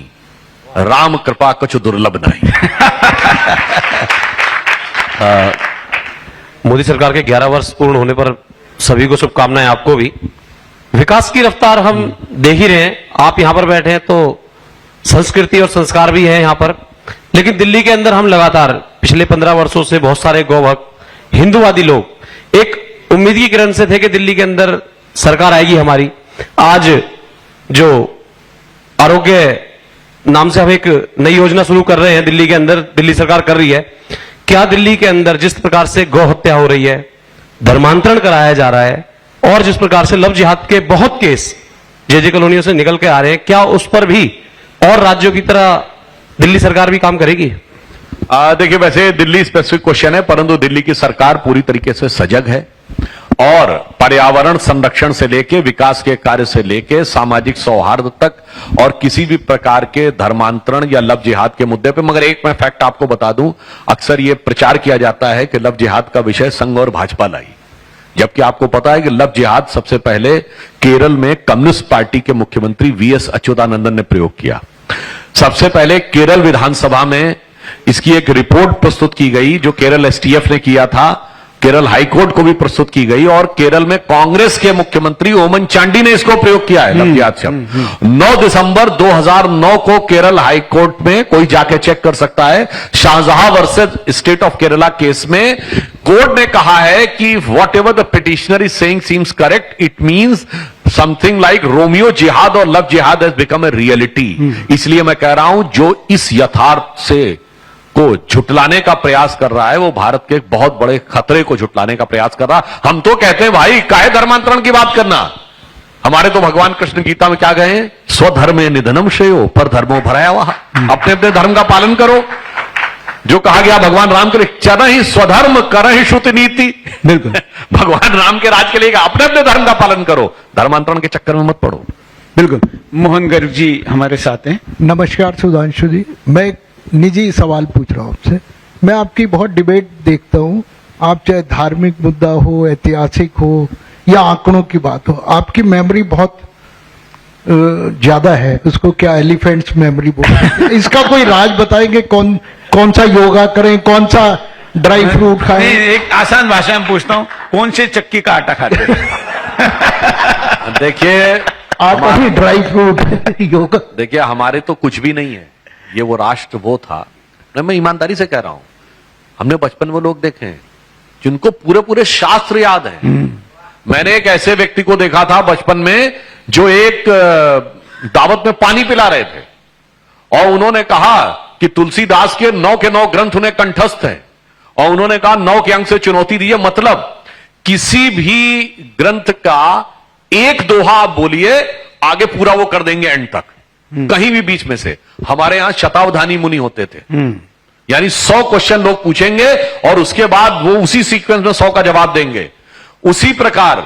राम कृपा कुछ दुर्लभ नहीं। मोदी सरकार के 11 वर्ष पूर्ण होने पर सभी को शुभकामनाएं, आपको भी। विकास की रफ्तार हम देख ही रहे हैं। आप यहां पर बैठे हैं तो संस्कृति और संस्कार भी है यहां पर, लेकिन दिल्ली के अंदर हम लगातार पिछले 15 वर्षों से बहुत सारे गौभक्त हिंदूवादी लोग एक उम्मीद की किरण से थे कि दिल्ली के अंदर सरकार आएगी हमारी। आज जो आरोग्य नाम से हम एक नई योजना शुरू कर रहे हैं दिल्ली के अंदर, दिल्ली सरकार कर रही है। क्या दिल्ली के अंदर जिस प्रकार से गौ हत्या हो रही है, धर्मांतरण कराया जा रहा है और जिस प्रकार से लव जिहाद के बहुत केस जे कॉलोनियों से निकल के आ रहे हैं, क्या उस पर भी और राज्यों की तरह दिल्ली सरकार भी काम करेगी? देखिए वैसे दिल्ली स्पेसिफिक क्वेश्चन है, परंतु दिल्ली की सरकार पूरी तरीके से सजग है और पर्यावरण संरक्षण से लेके विकास के कार्य से लेके सामाजिक सौहार्द तक और किसी भी प्रकार के धर्मांतरण या लव जिहाद के मुद्दे पे। मगर एक मैं फैक्ट आपको बता दूं, अक्सर ये प्रचार किया जाता है कि लव जिहाद का विषय संघ और भाजपा लाई, जबकि आपको पता है कि लव जिहाद सबसे पहले केरल में कम्युनिस्ट पार्टी के मुख्यमंत्री वीएस अच्युतानंदन ने प्रयोग किया। सबसे पहले केरल विधानसभा में इसकी एक रिपोर्ट प्रस्तुत की गई जो केरल एसटीएफ ने किया था, केरल हाईकोर्ट को भी प्रस्तुत की गई और केरल में कांग्रेस के मुख्यमंत्री ओमन चांडी ने इसको प्रयोग किया है लव जिहाद शब्द। 9 दिसंबर 2009 को केरल हाईकोर्ट में कोई जाके चेक कर सकता है, Shahjahan versus state of Kerala case में कोर्ट ने कहा है कि whatever the petitioner is saying seems correct, it means something like Romeo जिहाद और लव जिहाद हैज बिकम ए रियलिटी। इसलिए मैं कह रहा हूं जो इस यथार्थ से को झुटलाने का प्रयास कर रहा है वो भारत के एक बहुत बड़े खतरे को झुटलाने का प्रयास कर रहा है। हम तो कहते हैं भाई काहे धर्मांतरण की बात करना, हमारे तो भगवान कृष्ण गीता में क्या कहे हैं, स्वधर्मे निधनम श्रेयो पर धर्मो भराया वह, अपने अपने धर्म का पालन करो। जो कहा गया भगवान राम के लिए, चर ही स्वधर्म कर ही श्रुति नीति। बिल्कुल भगवान राम के राज के लिए अपने अपने धर्म का पालन करो, धर्मांतरण के चक्कर में मत पड़ो। बिल्कुल। मोहन गर्ग जी हमारे साथ हैं। नमस्कार सुधांशु जी, मैं एक निजी सवाल पूछ रहा हूं आपसे। मैं आपकी बहुत डिबेट देखता हूं, आप चाहे धार्मिक मुद्दा हो, ऐतिहासिक हो या आंकड़ों की बात हो, आपकी मेमोरी बहुत ज्यादा है। उसको क्या एलिफेंट्स मेमोरी बोलते हैं। इसका कोई राज बताएंगे, कौन सा योगा करें, कौन सा ड्राई फ्रूट खाएं? एक आसान भाषा में पूछता हूं, कौन से चक्की का आटा खाते हैं? देखिए आटा ही ड्राई फ्रूट योगा। देखिए हमारे तो कुछ भी नहीं है, ये वो राष्ट्र वो था। मैं ईमानदारी से कह रहा हूं, हमने बचपन में लोग देखे हैं जिनको पूरे पूरे शास्त्र याद हैं। मैंने एक ऐसे व्यक्ति को देखा था बचपन में जो एक दावत में पानी पिला रहे थे और उन्होंने कहा कि तुलसीदास के 9 के 9 ग्रंथ उन्हें कंठस्थ हैं और उन्होंने कहा 9 के अंक से चुनौती दी है, मतलब किसी भी ग्रंथ का एक दोहा आप बोलिए, आगे पूरा वो कर देंगे एंड तक, कहीं भी बीच में से। हमारे यहां शतावधानी मुनि होते थे, यानी 100 क्वेश्चन लोग पूछेंगे और उसके बाद वो उसी सीक्वेंस में 100 का जवाब देंगे। उसी प्रकार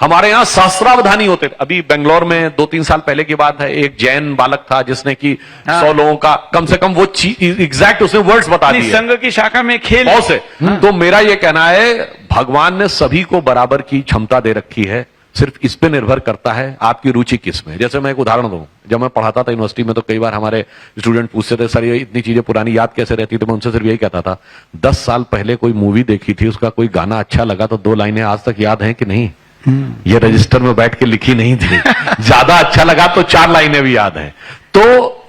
हमारे यहां सहस्रावधानी होते थे। अभी बेंगलोर में 2-3 साल पहले की बात है, एक जैन बालक था जिसने कि 100 लोगों का कम से कम वो एग्जैक्ट उसने वर्ड्स बता दिए संघ की शाखा में खेल बहुत से। तो मेरा ये कहना है भगवान ने सभी को बराबर की क्षमता दे रखी है, सिर्फ इस पे निर्भर करता है आपकी रुचि किस में। जैसे मैं एक उदाहरण दूं, जब मैं पढ़ाता था यूनिवर्सिटी में तो कई बार हमारे स्टूडेंट पूछते थे सर ये इतनी चीजें पुरानी याद कैसे रहती, तो मैं उनसे सिर्फ यही कहता था 10 साल पहले कोई मूवी देखी थी, उसका कोई गाना अच्छा लगा तो 2 लाइनें आज तक याद हैं कि नहीं? ये रजिस्टर में बैठ के लिखी नहीं थी। ज्यादा अच्छा लगा तो 4 लाइनें भी याद हैं। तो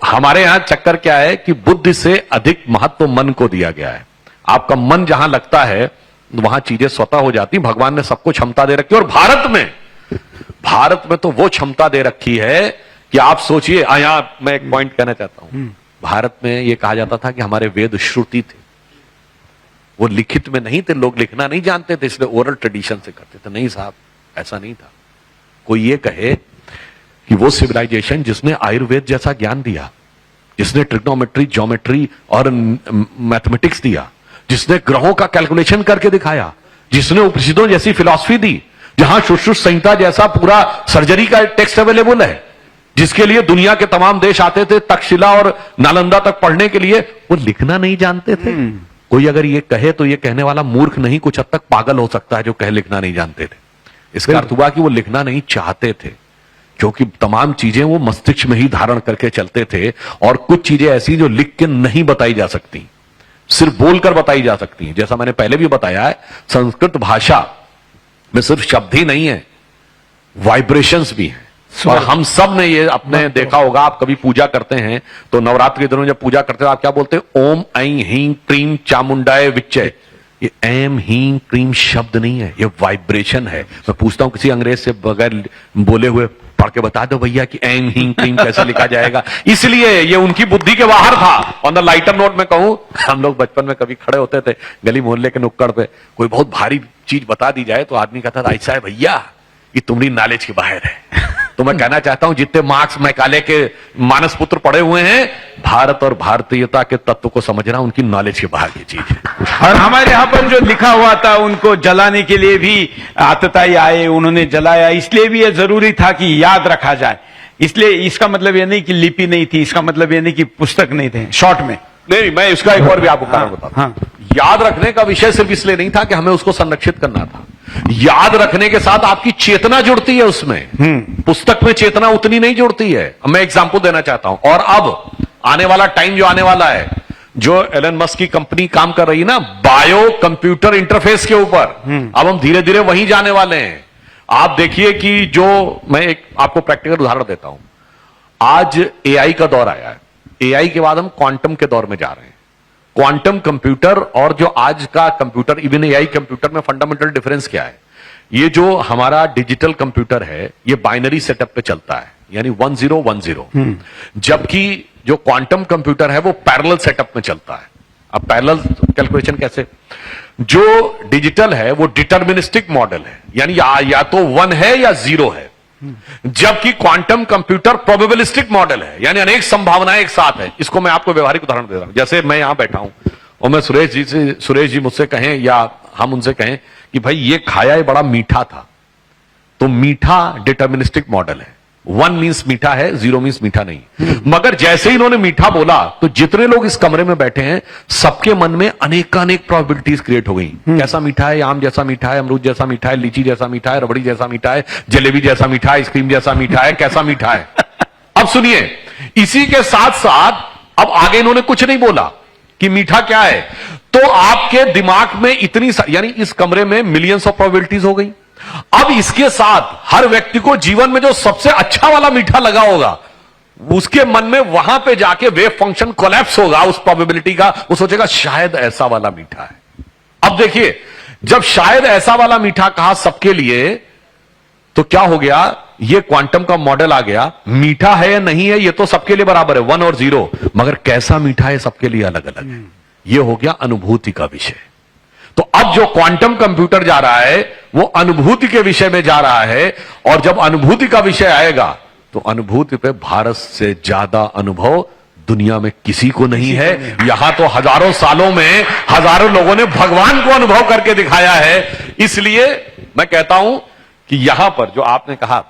हमारे यहां चक्कर क्या है कि बुद्धि से अधिक महत्व मन को दिया गया है। आपका मन जहां लगता है वहां चीजें स्वतः हो जाती। भगवान ने सबको क्षमता दे रखी है, और भारत में तो वो क्षमता दे रखी है कि आप सोचिए। यहां मैं एक पॉइंट कहना चाहता हूं, भारत में यह कहा जाता था कि हमारे वेद श्रुति थे, वो लिखित में नहीं थे, लोग लिखना नहीं जानते थे इसलिए ओरल ट्रेडिशन से करते थे। नहीं साहब, ऐसा नहीं था। कोई ये कहे कि वो सिविलाइजेशन जिसने आयुर्वेद जैसा ज्ञान दिया, जिसने ट्रिग्नोमेट्री, ज्योमेट्री और मैथमेटिक्स दिया, जिसने ग्रहों का कैलकुलेशन करके दिखाया, जिसने उपनिषदों जैसी फिलॉसफी दी, जहां सुश्रुत संहिता जैसा पूरा सर्जरी का टेक्स्ट अवेलेबल है, जिसके लिए दुनिया के तमाम देश आते थे तक्षशिला और नालंदा तक पढ़ने के लिए, वो लिखना नहीं जानते थे। कोई अगर ये कहे तो ये कहने वाला मूर्ख नहीं, कुछ हद तक पागल हो सकता है जो कहे लिखना नहीं जानते थे। इसका अर्थ हुआ कि वो लिखना नहीं चाहते थे, क्योंकि तमाम चीजें वो मस्तिष्क में ही धारण करके चलते थे, और कुछ चीजें ऐसी जो लिख के नहीं बताई जा सकती, सिर्फ बोलकर बताई जा सकती हैं। जैसा मैंने पहले भी बताया है, संस्कृत भाषा में सिर्फ शब्द ही नहीं है, वाइब्रेशंस भी हैं। और हम सब ने ये अपने देखा होगा, आप कभी पूजा करते हैं तो नवरात्रि के दिनों जब पूजा करते हैं आप क्या बोलते हैं? ओम ऐं ह्रीं क्रीं चामुंडाय विच्चे। ये एम हीं क्रीम शब्द नहीं है, ये वाइब्रेशन है। मैं पूछता हूं किसी अंग्रेज से बगैर बोले हुए पढ़ के बता दो भैया कि एम हीं क्रीम कैसे लिखा जाएगा। इसलिए ये उनकी बुद्धि के बाहर था। ऑन द लाइटर नोट में कहूं, हम लोग बचपन में कभी खड़े होते थे गली मोहल्ले के नुक्कड़ पे, कोई बहुत भारी चीज बता दी जाए तो आदमी कहता था ऐसा है भैया, ये तुम्हारी नॉलेज के बाहर है। तो मैं कहना चाहता हूं जितने मार्क्स मैकाले के मानस पुत्र पढ़े हुए हैं, भारत और भारतीयता के तत्व को समझना उनकी नॉलेज के बाहर की चीज है। और हमारे यहाँ पर जो लिखा हुआ था उनको जलाने के लिए भी आतताई आए, उन्होंने जलाया, इसलिए भी ये जरूरी था कि याद रखा जाए। इसलिए इसका मतलब ये नहीं कि लिपि नहीं थी, इसका मतलब ये नहीं कि पुस्तक नहीं थे। शॉर्ट में नहीं, मैं इसका एक और भी आपको कारण बताता हूं। याद रखने का विषय सिर्फ इसलिए नहीं था कि हमें उसको संरक्षित करना था। याद रखने के साथ आपकी चेतना जुड़ती है उसमें। पुस्तक में चेतना उतनी नहीं जुड़ती है। मैं एग्जांपल देना चाहता हूं। और अब आने वाला टाइम जो आने वाला है, जो एलन मस्क की कंपनी काम कर रही है ना बायो कंप्यूटर इंटरफेस के ऊपर, अब हम धीरे धीरे वहीं जाने वाले हैं। आप देखिए कि जो मैं एक आपको प्रैक्टिकल उदाहरण देता हूं। आज एआई का दौर आया है, एआई के बाद हम क्वांटम के दौर में जा रहे हैं। क्वांटम कंप्यूटर और जो आज का कंप्यूटर, इवन एआई कंप्यूटर में फंडामेंटल डिफरेंस क्या है? ये जो हमारा डिजिटल कंप्यूटर है ये बाइनरी सेटअप पे चलता है, यानी 1010, जबकि जो क्वांटम कंप्यूटर है वो पैरेलल सेटअप में चलता है। अब पैरेलल कैलकुलेशन कैसे? जो डिजिटल है वो डिटर्मिनिस्टिक मॉडल है, यानी या तो 1 है या 0 है, जबकि क्वांटम कंप्यूटर प्रोबेबिलिस्टिक मॉडल है, यानी अनेक संभावनाएं एक साथ है। इसको मैं आपको व्यवहारिक उदाहरण दे रहा हूं। जैसे मैं यहां बैठा हूं और मैं सुरेश जी मुझसे कहें या हम उनसे कहें कि भाई ये खाया ये बड़ा मीठा था, तो मीठा डिटर्मिनिस्टिक मॉडल है। 1 मीन्स मीठा है, 0 मीन्स मीठा नहीं। मगर जैसे ही इन्होंने मीठा बोला तो जितने लोग इस कमरे में बैठे हैं सबके मन में अनेकानेक प्रोबेबिलिटीज क्रिएट हो गई। कैसा मीठा है? आम जैसा मीठा है, अमरूद जैसा मीठा है, लीची जैसा मीठा है, रबड़ी जैसा मीठा है, जलेबी जैसा मीठा है, आइसक्रीम जैसा मीठा है, कैसा मीठा है? अब सुनिए, इसी के साथ साथ अब आगे इन्होंने कुछ नहीं बोला कि मीठा क्या है, तो आपके दिमाग में इतनी यानी इस कमरे में मिलियंस ऑफ प्रोबेबिलिटीज हो गई। अब इसके साथ हर व्यक्ति को जीवन में जो सबसे अच्छा वाला मीठा लगा होगा उसके मन में वहां पे जाके वेव फंक्शन कोलैप्स होगा उस प्रोबेबिलिटी का। वो सोचेगा शायद ऐसा वाला मीठा है। अब देखिए, जब शायद ऐसा वाला मीठा कहा सबके लिए, तो क्या हो गया? ये क्वांटम का मॉडल आ गया। मीठा है या नहीं है ये तो सबके लिए बराबर है, 1 और 0, मगर कैसा मीठा है सबके लिए अलग अलग है। ये हो गया अनुभूति का विषय। तो अब जो क्वांटम कंप्यूटर जा रहा है वो अनुभूति के विषय में जा रहा है, और जब अनुभूति का विषय आएगा तो अनुभूति पे भारत से ज्यादा अनुभव दुनिया में किसी को नहीं है। यहां तो हजारों सालों में हजारों लोगों ने भगवान को अनुभव करके दिखाया है। इसलिए मैं कहता हूं कि यहां पर जो आपने कहा,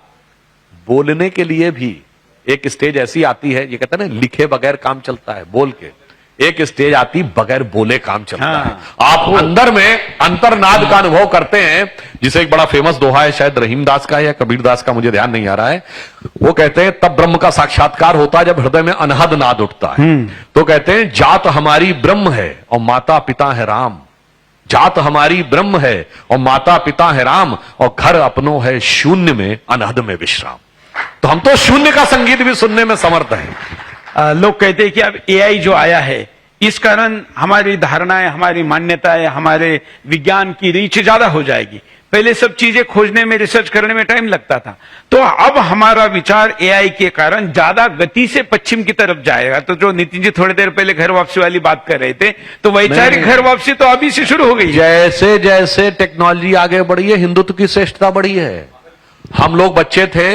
बोलने के लिए भी एक स्टेज ऐसी आती है, ये कहते हैं ना लिखे बगैर काम चलता है, बोल के। एक स्टेज आती बगैर बोले काम चलता है। आप अंदर में अंतर्नाद का अनुभव करते हैं, जिसे एक बड़ा फेमस दोहा है, शायद रहीम दास का या कबीर दास का, मुझे ध्यान नहीं आ रहा है। वो कहते हैं तब ब्रह्म का साक्षात्कार होता है जब हृदय में अनहद नाद उठता है। तो कहते हैं जात हमारी ब्रह्म है और माता पिता है राम, जात हमारी ब्रह्म है और माता पिता है राम, और घर अपनों है शून्य में अनहद में विश्राम। तो हम तो शून्य का संगीत भी सुनने में समर्थ हैं। लोग कहते हैं कि अब एआई जो आया है, इस कारण हमारी धारणाएं, हमारी मान्यताएं, हमारे विज्ञान की रीच ज्यादा हो जाएगी। पहले सब चीजें खोजने में, रिसर्च करने में टाइम लगता था, तो अब हमारा विचार एआई के कारण ज्यादा गति से पश्चिम की तरफ जाएगा। तो जो नितिन जी थोड़ी देर पहले घर वापसी वाली बात कर रहे थे, तो वैचारिक घर वापसी तो अभी से शुरू हो गई। जैसे जैसे टेक्नोलॉजी आगे बढ़ी है, हिंदुत्व की श्रेष्ठता बढ़ी है। हम लोग बच्चे थे,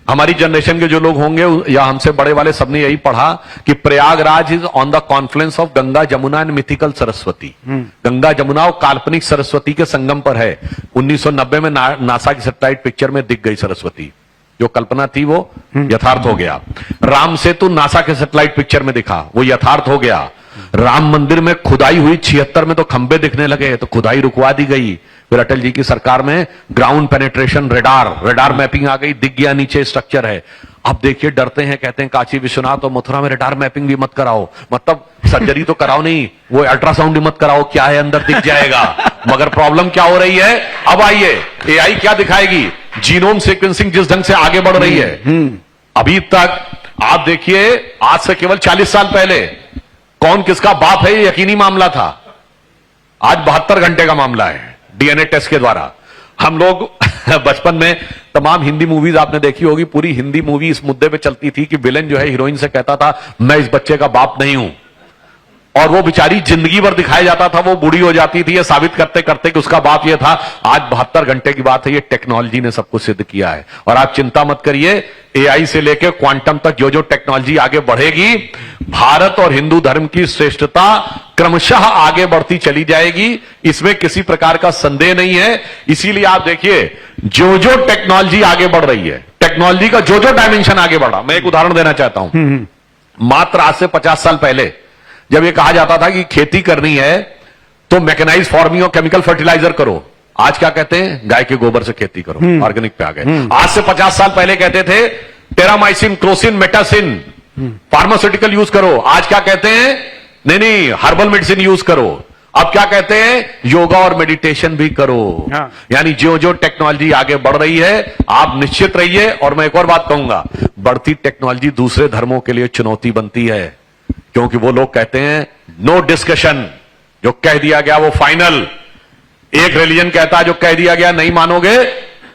हमारी जनरेशन के जो लोग होंगे या हमसे बड़े वाले, सबने यही पढ़ा कि Prayagraj is on the Confluence of Ganga Jamuna and mythical Saraswati. Ganga Jamuna और काल्पनिक सरस्वती के संगम पर है। 1990 में नासा की सैटेलाइट पिक्चर में दिख गई सरस्वती। जो कल्पना थी वो यथार्थ हो गया। राम सेतु नासा के सैटेलाइट पिक्चर में दिखा, वो यथार्थ हो गया। राम मंदिर में खुदाई हुई 76 में, तो खंबे दिखने लगे, तो खुदाई रुकवा दी गई। फिर अटल जी की सरकार में ग्राउंड पेनिट्रेशन रेडार मैपिंग आ गई, दिख गया नीचे स्ट्रक्चर है। अब देखिए डरते हैं, कहते हैं काशी विश्वनाथ और मथुरा में रेडार मैपिंग भी मत कराओ, मतलब सर्जरी तो कराओ नहीं, वो अल्ट्रासाउंड भी मत कराओ, क्या है अंदर दिख जाएगा। मगर प्रॉब्लम क्या हो रही है, अब आइए एआई क्या दिखाएगी। जीनोम सीक्वेंसिंग जिस ढंग से आगे बढ़ रही है, अभी तक आप देखिए, आज से केवल 40 साल पहले कौन किसका बाप है ये यकीनी मामला था। आज 72 घंटे का मामला है डीएनए टेस्ट के द्वारा। हम लोग बचपन में तमाम हिंदी मूवीज आपने देखी होगी, पूरी हिंदी मूवी इस मुद्दे पे चलती थी कि विलेन जो है हीरोइन से कहता था मैं इस बच्चे का बाप नहीं हूं, और वो बेचारी जिंदगी भर दिखाया जाता था, वो बूढ़ी हो जाती थी ये साबित करते करते कि उसका बाप ये था। आज 72 घंटे की बात है, ये टेक्नोलॉजी ने सब कुछ सिद्ध किया है। और आप चिंता मत करिए, एआई से लेकर क्वांटम तक जो जो टेक्नोलॉजी आगे बढ़ेगी, भारत और हिंदू धर्म की श्रेष्ठता क्रमशः आगे बढ़ती चली जाएगी, इसमें किसी प्रकार का संदेह नहीं है। इसीलिए आप देखिए, जो जो टेक्नोलॉजी आगे बढ़ रही है, टेक्नोलॉजी का जो जो डायमेंशन आगे बढ़ा, मैं एक उदाहरण देना चाहता हूं। मात्र आज से 50 साल पहले जब ये कहा जाता था कि खेती करनी है तो मैकेनाइज फार्मिंग और केमिकल फर्टिलाइजर करो, आज क्या कहते हैं, गाय के गोबर से खेती करो, ऑर्गेनिक पे आ गए। आज से 50 साल पहले कहते थे Terramycin, Crocin, Metacin, pharmaceutical use करो, आज क्या कहते हैं, नहीं हर्बल मेडिसिन यूज करो। अब क्या कहते हैं, योगा और मेडिटेशन भी करो। यानी जो जो टेक्नोलॉजी आगे बढ़ रही है, आप निश्चित रहिए। और मैं एक और बात कहूंगा, बढ़ती टेक्नोलॉजी दूसरे धर्मों के लिए चुनौती बनती है, क्योंकि वो लोग कहते हैं नो डिस्कशन, जो कह दिया गया वो फाइनल। एक रिलीजन कहता है जो कह दिया गया नहीं मानोगे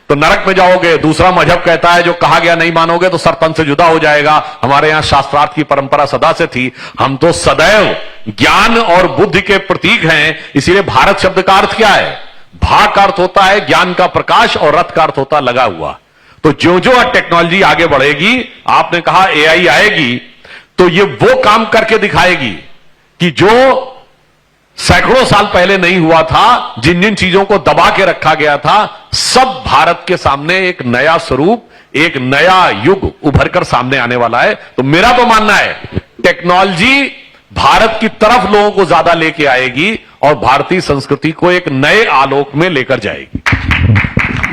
तो नरक में जाओगे, दूसरा मजहब कहता है जो कहा गया नहीं मानोगे तो सरतन से जुदा हो जाएगा। हमारे यहां शास्त्रार्थ की परंपरा सदा से थी, हम तो सदैव ज्ञान और बुद्धि के प्रतीक हैं। इसीलिए भारत शब्द का अर्थ क्या है, भा का अर्थ होता है ज्ञान का प्रकाश और रथ का अर्थ होता है लगा हुआ। तो जो जो टेक्नोलॉजी आगे बढ़ेगी, आपने कहा एआई आएगी, तो ये वो काम करके दिखाएगी कि जो सैकड़ों साल पहले नहीं हुआ था, जिन जिन चीजों को दबा के रखा गया था, सब भारत के सामने एक नया स्वरूप, एक नया युग उभर कर सामने आने वाला है। तो मेरा तो मानना है टेक्नोलॉजी भारत की तरफ लोगों को ज्यादा लेके आएगी और भारतीय संस्कृति को एक नए आलोक में लेकर जाएगी।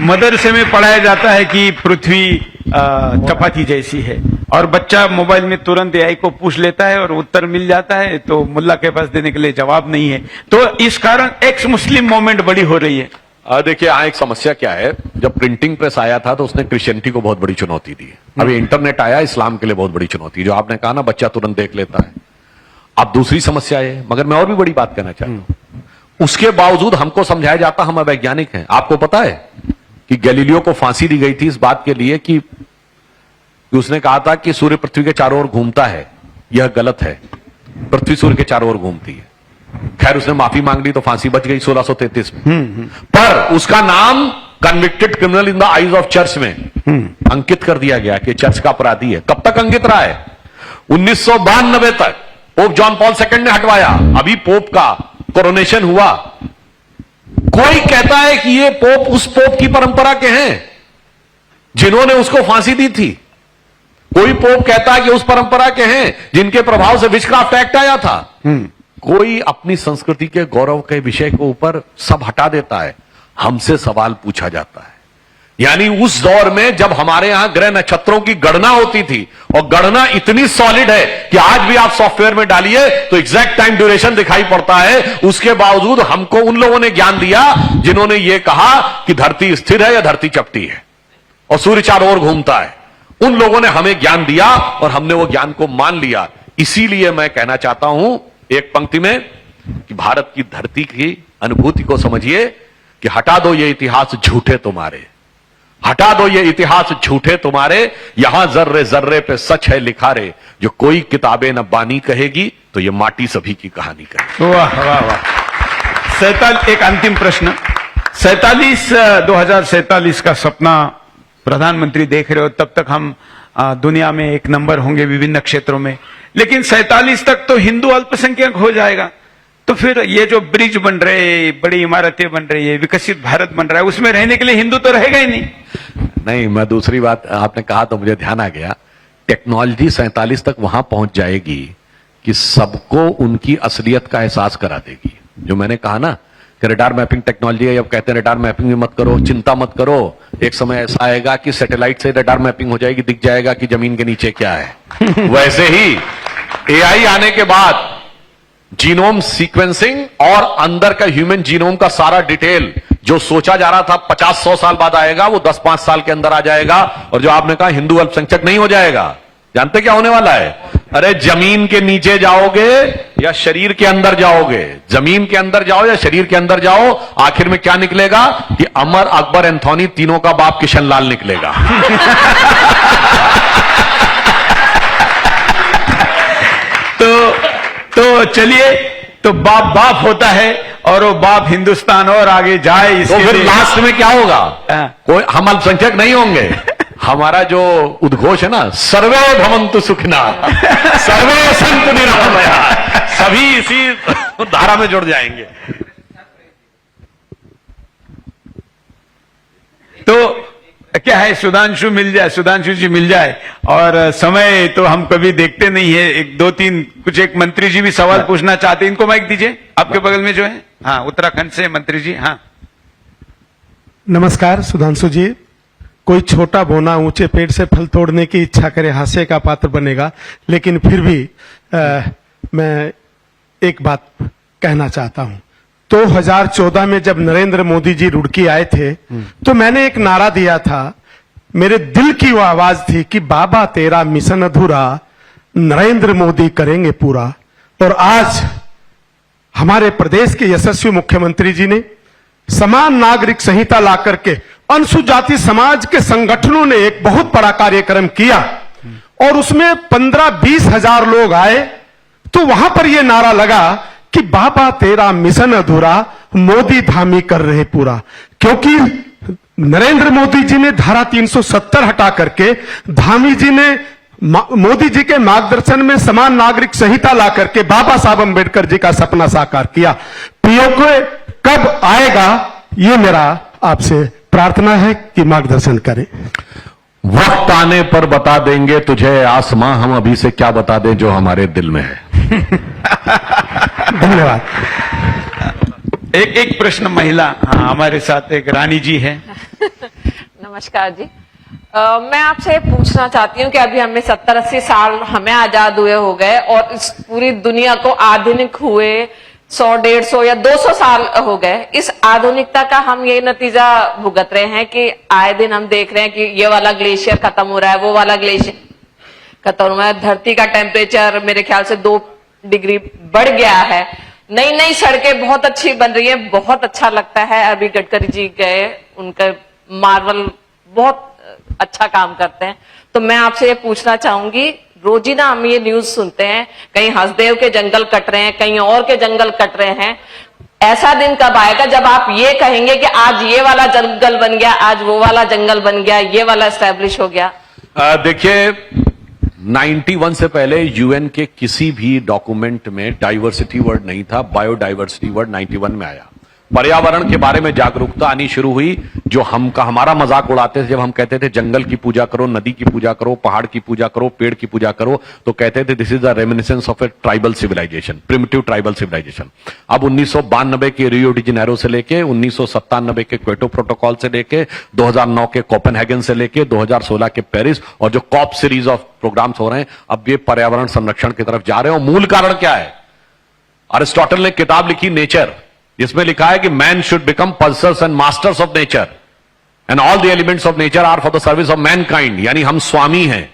मदरसे में पढ़ाया जाता है कि पृथ्वी चपाती जैसी है, और बच्चा मोबाइल में तुरंत एआई को पूछ लेता है और उत्तर मिल जाता है, तो मुल्ला के पास देने के लिए जवाब नहीं है। तो इस कारण एक्स मुस्लिम मूवमेंट बड़ी हो रही है। देखिए यहां एक समस्या क्या है, जब प्रिंटिंग प्रेस आया था तो उसने क्रिश्चियनिटी को बहुत बड़ी चुनौती दी। अभी इंटरनेट आया, इस्लाम के लिए बहुत बड़ी चुनौती, जो आपने कहा ना बच्चा तुरंत देख लेता है। अब दूसरी समस्या है, मगर मैं और भी बड़ी बात कहना चाहता हूं, उसके बावजूद हमको समझाया जाता हम वैज्ञानिक हैं। आपको पता है कि गैलीलियो को फांसी दी गई थी इस बात के लिए कि उसने कहा था कि सूर्य पृथ्वी के चारों ओर घूमता है, यह गलत है, पृथ्वी सूर्य के चारों ओर घूमती है। खैर उसने माफी मांग ली तो फांसी बच गई 1633 में। पर उसका नाम convicted criminal in the eyes of church में अंकित कर दिया गया कि चर्च का अपराधी है। कब तक अंकित रहा है, 1992 तक पोप जॉन पॉल II ने हटवाया। अभी पोप का कोरोनेशन हुआ, कोई कहता है कि ये पोप उस पोप की परंपरा के हैं जिन्होंने उसको फांसी दी थी। कोई पोप कहता है कि उस परंपरा के हैं जिनके प्रभाव से विचक्राफ्ट एक्ट आया था। कोई अपनी संस्कृति के गौरव के विषय को ऊपर सब हटा देता है, हमसे सवाल पूछा जाता है। यानी उस दौर में जब हमारे यहां ग्रह नक्षत्रों की गणना होती थी, और गणना इतनी सॉलिड है कि आज भी आप सॉफ्टवेयर में डालिए तो एग्जैक्ट टाइम ड्यूरेशन दिखाई पड़ता है, उसके बावजूद हमको उन लोगों ने ज्ञान दिया जिन्होंने यह कहा कि धरती स्थिर है या धरती चपटी है और सूर्य चारों ओर घूमता है। उन लोगों ने हमें ज्ञान दिया और हमने वो ज्ञान को मान लिया। इसीलिए मैं कहना चाहता हूं एक पंक्ति में कि भारत की धरती की अनुभूति को समझिए कि हटा दो ये इतिहास झूठे तुम्हारे, हटा दो ये इतिहास झूठे तुम्हारे, यहां जर्रे जर्रे पे सच है लिखा रे, जो कोई किताबें न बानी कहेगी तो ये माटी सभी की कहानी कहेगी। वाह वाह वाह। एक अंतिम प्रश्न, 2047 का सपना प्रधानमंत्री देख रहे हो, तब तक हम दुनिया में एक नंबर होंगे विभिन्न क्षेत्रों में, लेकिन 47 तक तो हिंदू अल्पसंख्यक हो जाएगा, तो फिर ये जो ब्रिज बन रहे, बड़ी इमारतें बन रही है, विकसित भारत बन रहा है, उसमें रहने के लिए हिंदू तो रहेगा ही नहीं। मैं दूसरी बात आपने कहा तो मुझे ध्यान आ गया, टेक्नोलॉजी 47 तक वहां पहुंच जाएगी कि सबको उनकी असलियत का एहसास करा देगी। जो मैंने कहा ना कि रडार मैपिंग टेक्नोलॉजी है, अब कहते हैं रडार मैपिंग भी मत करो, चिंता मत करो, एक समय ऐसा आएगा कि सैटेलाइट से रडार मैपिंग हो जाएगी, दिख जाएगा कि जमीन के नीचे क्या है। वैसे ही एआई आने के बाद जीनोम सीक्वेंसिंग और अंदर का ह्यूमन जीनोम का सारा डिटेल जो सोचा जा रहा था 50-100 साल बाद आएगा, वो 10-5 साल के अंदर आ जाएगा। और जो आपने कहा हिंदू अल्पसंख्यक नहीं हो जाएगा, जानते क्या होने वाला है? अरे जमीन के नीचे जाओगे या शरीर के अंदर जाओगे, जमीन के अंदर जाओ या शरीर के अंदर जाओ, आखिर में क्या निकलेगा कि अमर, अकबर, एंथोनी तीनों का बाप किशन लाल निकलेगा। तो चलिए, तो बाप बाप होता है और वो बाप हिंदुस्तान और आगे जाए। तो फिर लास्ट में क्या होगा? कोई हम अल्पसंख्यक नहीं होंगे, हमारा जो उद्घोष है ना, सर्वे भवन्तु सुखिना सर्वे सन्तु निरामया, सभी इसी धारा में जुड़ जाएंगे। तो क्या है, सुधांशु मिल जाए, सुधांशु जी मिल जाए, और समय तो हम कभी देखते नहीं है। एक दो तीन कुछ एक मंत्री जी भी सवाल पूछना चाहते हैं, इनको माइक दीजिए, आपके बगल में जो है। हाँ, उत्तराखंड से मंत्री जी। हाँ नमस्कार सुधांशु जी। कोई छोटा बोना ऊंचे पेड़ से फल तोड़ने की इच्छा करे हास्य का पात्र बनेगा, लेकिन फिर भी मैं एक बात कहना चाहता हूं। 2014 में जब नरेंद्र मोदी जी रुड़की आए थे तो मैंने एक नारा दिया था, मेरे दिल की वो आवाज थी कि बाबा तेरा मिशन अधूरा, नरेंद्र मोदी करेंगे पूरा। और आज हमारे प्रदेश के यशस्वी मुख्यमंत्री जी ने समान नागरिक संहिता ला करके अनुसूचित जाति समाज के संगठनों ने एक बहुत बड़ा कार्यक्रम किया और उसमें 15-20 हजार लोग आए। तो वहां पर यह नारा लगा कि बाबा तेरा मिशन अधूरा, मोदी धामी कर रहे पूरा। क्योंकि नरेंद्र मोदी जी ने धारा 370 हटा करके धामी जी ने मोदी जी के मार्गदर्शन में समान नागरिक संहिता ला करके बाबा साहब अंबेडकर जी का सपना साकार किया। पीओके कब आएगा, ये मेरा आपसे प्रार्थना है कि मार्गदर्शन करें। वक्त आने पर बता देंगे तुझे आसमां, हम अभी से क्या बता दें जो हमारे दिल में है। धन्यवाद। एक प्रश्न महिला। हाँ, हमारे साथ एक रानी जी है। नमस्कार जी। मैं आपसे पूछना चाहती हूँ कि अभी हमें 70-80 साल हमें आजाद हुए हो गए और इस पूरी दुनिया को आधुनिक हुए 100-150 या 200 साल हो गए। इस आधुनिकता का हम ये नतीजा भुगत रहे हैं कि आए दिन हम देख रहे हैं कि ये वाला ग्लेशियर खत्म हो रहा है, वो वाला ग्लेशियर खत्म हो रहा है, धरती का टेम्परेचर मेरे ख्याल से 2 डिग्री बढ़ गया है। नई नई सड़कें बहुत अच्छी बन रही है, बहुत अच्छा लगता है। अभी गडकरी जी गए, उनका मार्वल बहुत अच्छा काम करते हैं। तो मैं आपसे ये पूछना चाहूंगी, रोजीना हम ये न्यूज सुनते हैं, कहीं हंसदेव के जंगल कट रहे हैं, कहीं और के जंगल कट रहे हैं। ऐसा दिन कब आएगा जब आप ये कहेंगे कि आज ये वाला जंगल बन गया, आज वो वाला जंगल बन गया, ये वाला एस्टेब्लिश हो गया? देखिए, 91 से पहले यूएन के किसी भी डॉक्यूमेंट में डाइवर्सिटी वर्ड नहीं था। बायोडाइवर्सिटी वर्ड 91 में आया। पर्यावरण के बारे में जागरूकता आनी शुरू हुई। जो हमारा मजाक उड़ाते थे जब हम कहते थे जंगल की पूजा करो, नदी की पूजा करो, पहाड़ की पूजा करो, पेड़ की पूजा करो, तो कहते थे this is the reminiscence of a tribal civilisation, primitive tribal civilisation. अब 1992 के रियो डी जेनेरो से लेके 1997 के क्योटो प्रोटोकॉल से लेके 2009 के कोपेनहेगन से लेके 2016 के पेरिस और जो कॉप सीरीज ऑफ प्रोग्राम्स हो रहे हैं, अब ये पर्यावरण संरक्षण की तरफ जा रहे हैं। और मूल कारण क्या है? अरिस्टोटल ने किताब लिखी नेचर, जिसमें लिखा है कि man should become pulsars and masters of nature and all the elements of nature are for the service of mankind, यानी हम स्वामी हैं।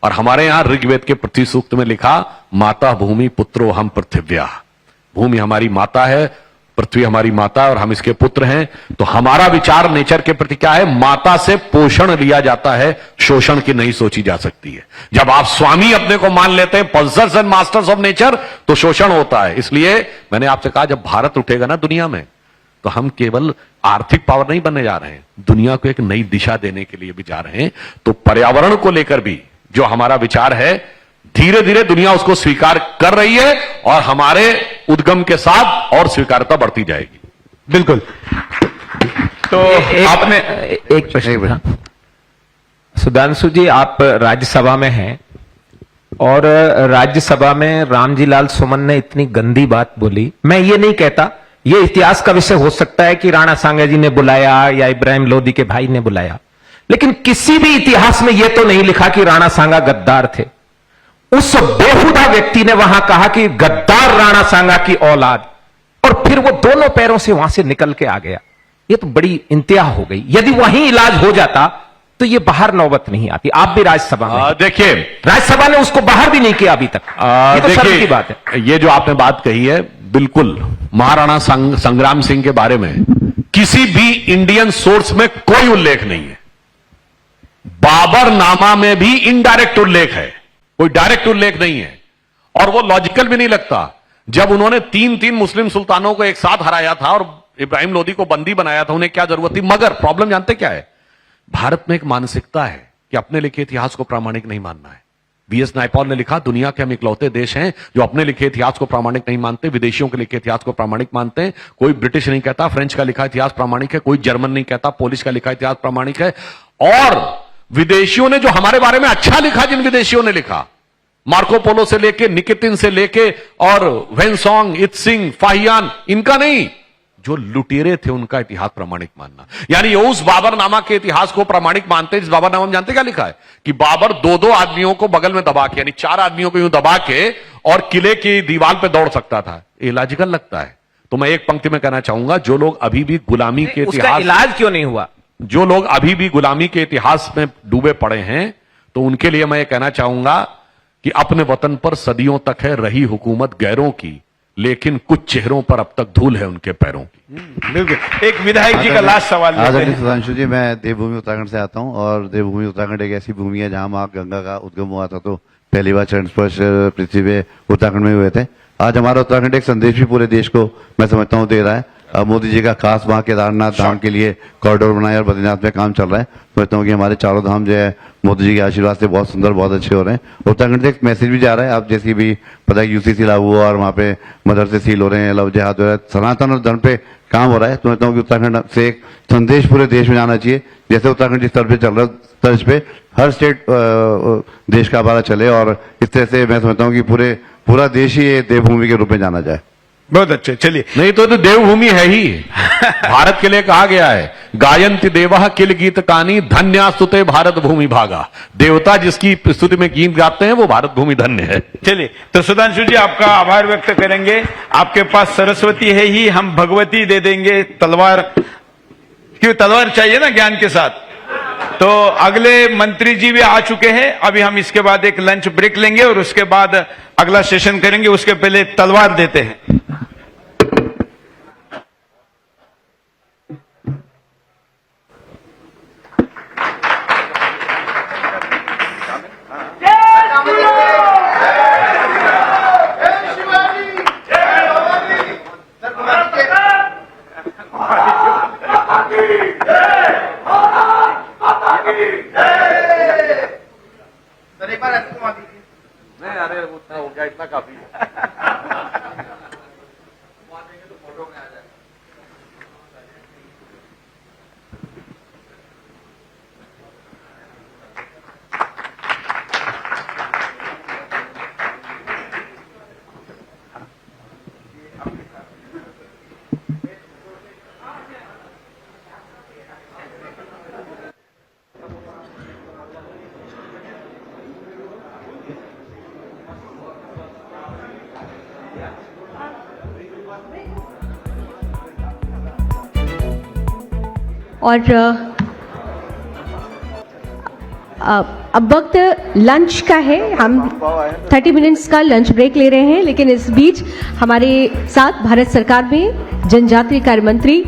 और हमारे यहां ऋग्वेद के पृथ्वी सूक्त में लिखा माता भूमि पुत्रो हम पृथिव्या, भूमि हमारी माता है, पृथ्वी हमारी माता है और हम इसके पुत्र हैं। तो हमारा विचार नेचर के प्रति क्या है? माता से पोषण लिया जाता है, शोषण की नहीं सोची जा सकती है। जब आप स्वामी अपने को मान लेते हैं, pulsars and masters of nature, तो शोषण होता है। इसलिए मैंने आपसे कहा जब भारत उठेगा ना दुनिया में, तो हम केवल आर्थिक पावर नहीं बनने जा रहे हैं, दुनिया को एक नई दिशा देने के लिए भी जा रहे हैं। तो पर्यावरण को लेकर भी जो हमारा विचार है, धीरे धीरे दुनिया उसको स्वीकार कर रही है और हमारे उद्गम के साथ और स्वीकारता बढ़ती जाएगी। बिल्कुल। तो आपने एक प्रश्न। सुधांशु जी, आप राज्यसभा में हैं और राज्यसभा में रामजी लाल सुमन ने इतनी गंदी बात बोली। मैं ये नहीं कहता, ये इतिहास का विषय हो सकता है कि राणा सांगा जी ने बुलाया या इब्राहिम लोदी के भाई ने बुलाया, लेकिन किसी भी इतिहास में यह तो नहीं लिखा कि राणा सांगा गद्दार थे। उस बेहुदा व्यक्ति ने वहां कहा कि गद्दार राणा सांगा की औलाद, और फिर वो दोनों पैरों से वहां से निकल के आ गया। ये तो बड़ी इंतहा हो गई। यदि वहीं इलाज हो जाता तो ये बाहर नौबत नहीं आती। आप भी राज्यसभा में, देखिए राज्यसभा ने उसको बाहर भी नहीं किया अभी तक। ये तो शर्म की बात है। ये जो आपने बात कही है, बिल्कुल महाराणा संग्राम सिंह के बारे में किसी भी इंडियन सोर्स में कोई उल्लेख नहीं है। बाबर नामा में भी इनडायरेक्ट उल्लेख है, कोई डायरेक्ट उल्लेख नहीं है। और वो लॉजिकल भी नहीं लगता। जब उन्होंने तीन मुस्लिम सुल्तानों को एक साथ हराया था और इब्राहिम लोदी को बंदी बनाया था, उन्हें क्या जरूरत थी? मगर प्रॉब्लम जानते क्या है? भारत में एक मानसिकता है कि अपने लिखे इतिहास को प्रामाणिक नहीं मानना है। बीएस नायपॉल ने लिखा, दुनिया के हम इकलौते देश हैं जो अपने लिखे इतिहास को प्रामाणिक नहीं मानते, विदेशियों के लिखे इतिहास को प्रामाणिक मानते हैं। कोई ब्रिटिश नहीं कहता फ्रेंच का लिखा इतिहास प्रामाणिक है, कोई जर्मन नहीं कहता पोलिश का लिखा इतिहास प्रामाणिक है। और विदेशियों ने जो हमारे बारे में अच्छा लिखा, जिन विदेशियों ने लिखा, मार्को पोलो से लेके, निकितिन से लेके और वेनसोंग, इत्सिंग, फाहियान, इनका नहीं, जो लुटेरे थे उनका इतिहास प्रामाणिक मानना। यानी उस बाबरनामा के इतिहास को प्रामाणिक मानते हैं। जिस बाबरनामा में जानते क्या लिखा है? कि बाबर दो आदमियों को बगल में दबा के, यानी 4 आदमियों को यूं दबा के और किले की दीवार पे दौड़ सकता था। इलॉजिकल लगता है। तो मैं एक पंक्ति में कहना चाहूंगा, जो लोग अभी भी गुलामी के इतिहास, इलाज क्यों नहीं हुआ? जो लोग अभी भी गुलामी के इतिहास में डूबे पड़े हैं, तो उनके लिए मैं ये कहना चाहूंगा कि अपने वतन पर सदियों तक है रही हुकूमत गैरों की, लेकिन कुछ चेहरों पर अब तक धूल है उनके पैरों की। बिल्कुल। एक विधायक जी का लास्ट सवाल लेते आदरणीय हैं। सुधांशु जी, मैं देवभूमि उत्तराखंड से आता हूं और देवभूमि उत्तराखंड एक ऐसी भूमि है जहां मां गंगा का उद्गम हुआ था। तो पहली बार चरण स्पर्श पृथ्वी पे उत्तराखंड में हुए थे। आज हमारा उत्तराखंड एक संदेश भी पूरे देश को मैं समझता हूं दे रहा है। मोदी जी का खास वहां केदारनाथ धाम के लिए कॉरिडोर बनाया और बद्रीनाथ में काम चल रहा है। समझता हूं कि हमारे चारों धाम जो है मोदी जी के आशीर्वाद से बहुत सुंदर, बहुत अच्छे हो रहे हैं। उत्तराखंड से एक मैसेज भी जा रहा है। आप जैसी भी पता है यूसीसी लागू हुआ और वहां पे मदरसे सील हो रहे हैं, लव जिहाद हो रहा है, सनातन और धर्म पे काम हो रहा है। तो समझता हूं कि उत्तराखंड से एक संदेश पूरे देश में जाना चाहिए। जैसे उत्तराखंड जिस तरह पे चल रहा है, तर्ज पे हर स्टेट देश का हमारा चले और इस तरह से मैं समझता हूँ कि पूरा देश ही ये देवभूमि के रूप में जाना जाए। बहुत अच्छे। चलिए, नहीं तो देवभूमि है ही। भारत के लिए कहा गया है, गायंति देवः किल गीत कानी धन्यास्तुते भारत भूमि भागा। देवता जिसकी स्तुति में गीत गाते हैं वो भारत भूमि धन्य है। चलिए, तो सुधांशु जी आपका आभार व्यक्त करेंगे। आपके पास सरस्वती है ही, हम भगवती दे देंगे। तलवार, क्यों तलवार चाहिए ना ज्ञान के साथ। तो अगले मंत्री जी भी आ चुके हैं। अभी हम इसके बाद एक लंच ब्रेक लेंगे और उसके बाद अगला सेशन करेंगे। उसके पहले तलवार देते हैं। नहीं, अरे उतना हो गया, इतना काफी है। और अब वक्त लंच का है। हम 30 मिनट्स का लंच ब्रेक ले रहे हैं, लेकिन इस बीच हमारे साथ भारत सरकार में जनजातीय कार्य मंत्री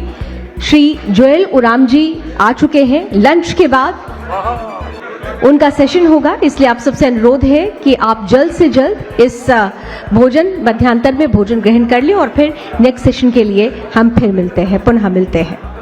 श्री जोएल ओराम जी आ चुके हैं। लंच के बाद उनका सेशन होगा, इसलिए आप सबसे अनुरोध है कि आप जल्द से जल्द इस भोजन मध्यांतर में भोजन ग्रहण कर लें और फिर नेक्स्ट सेशन के लिए हम फिर मिलते हैं, पुनः मिलते हैं।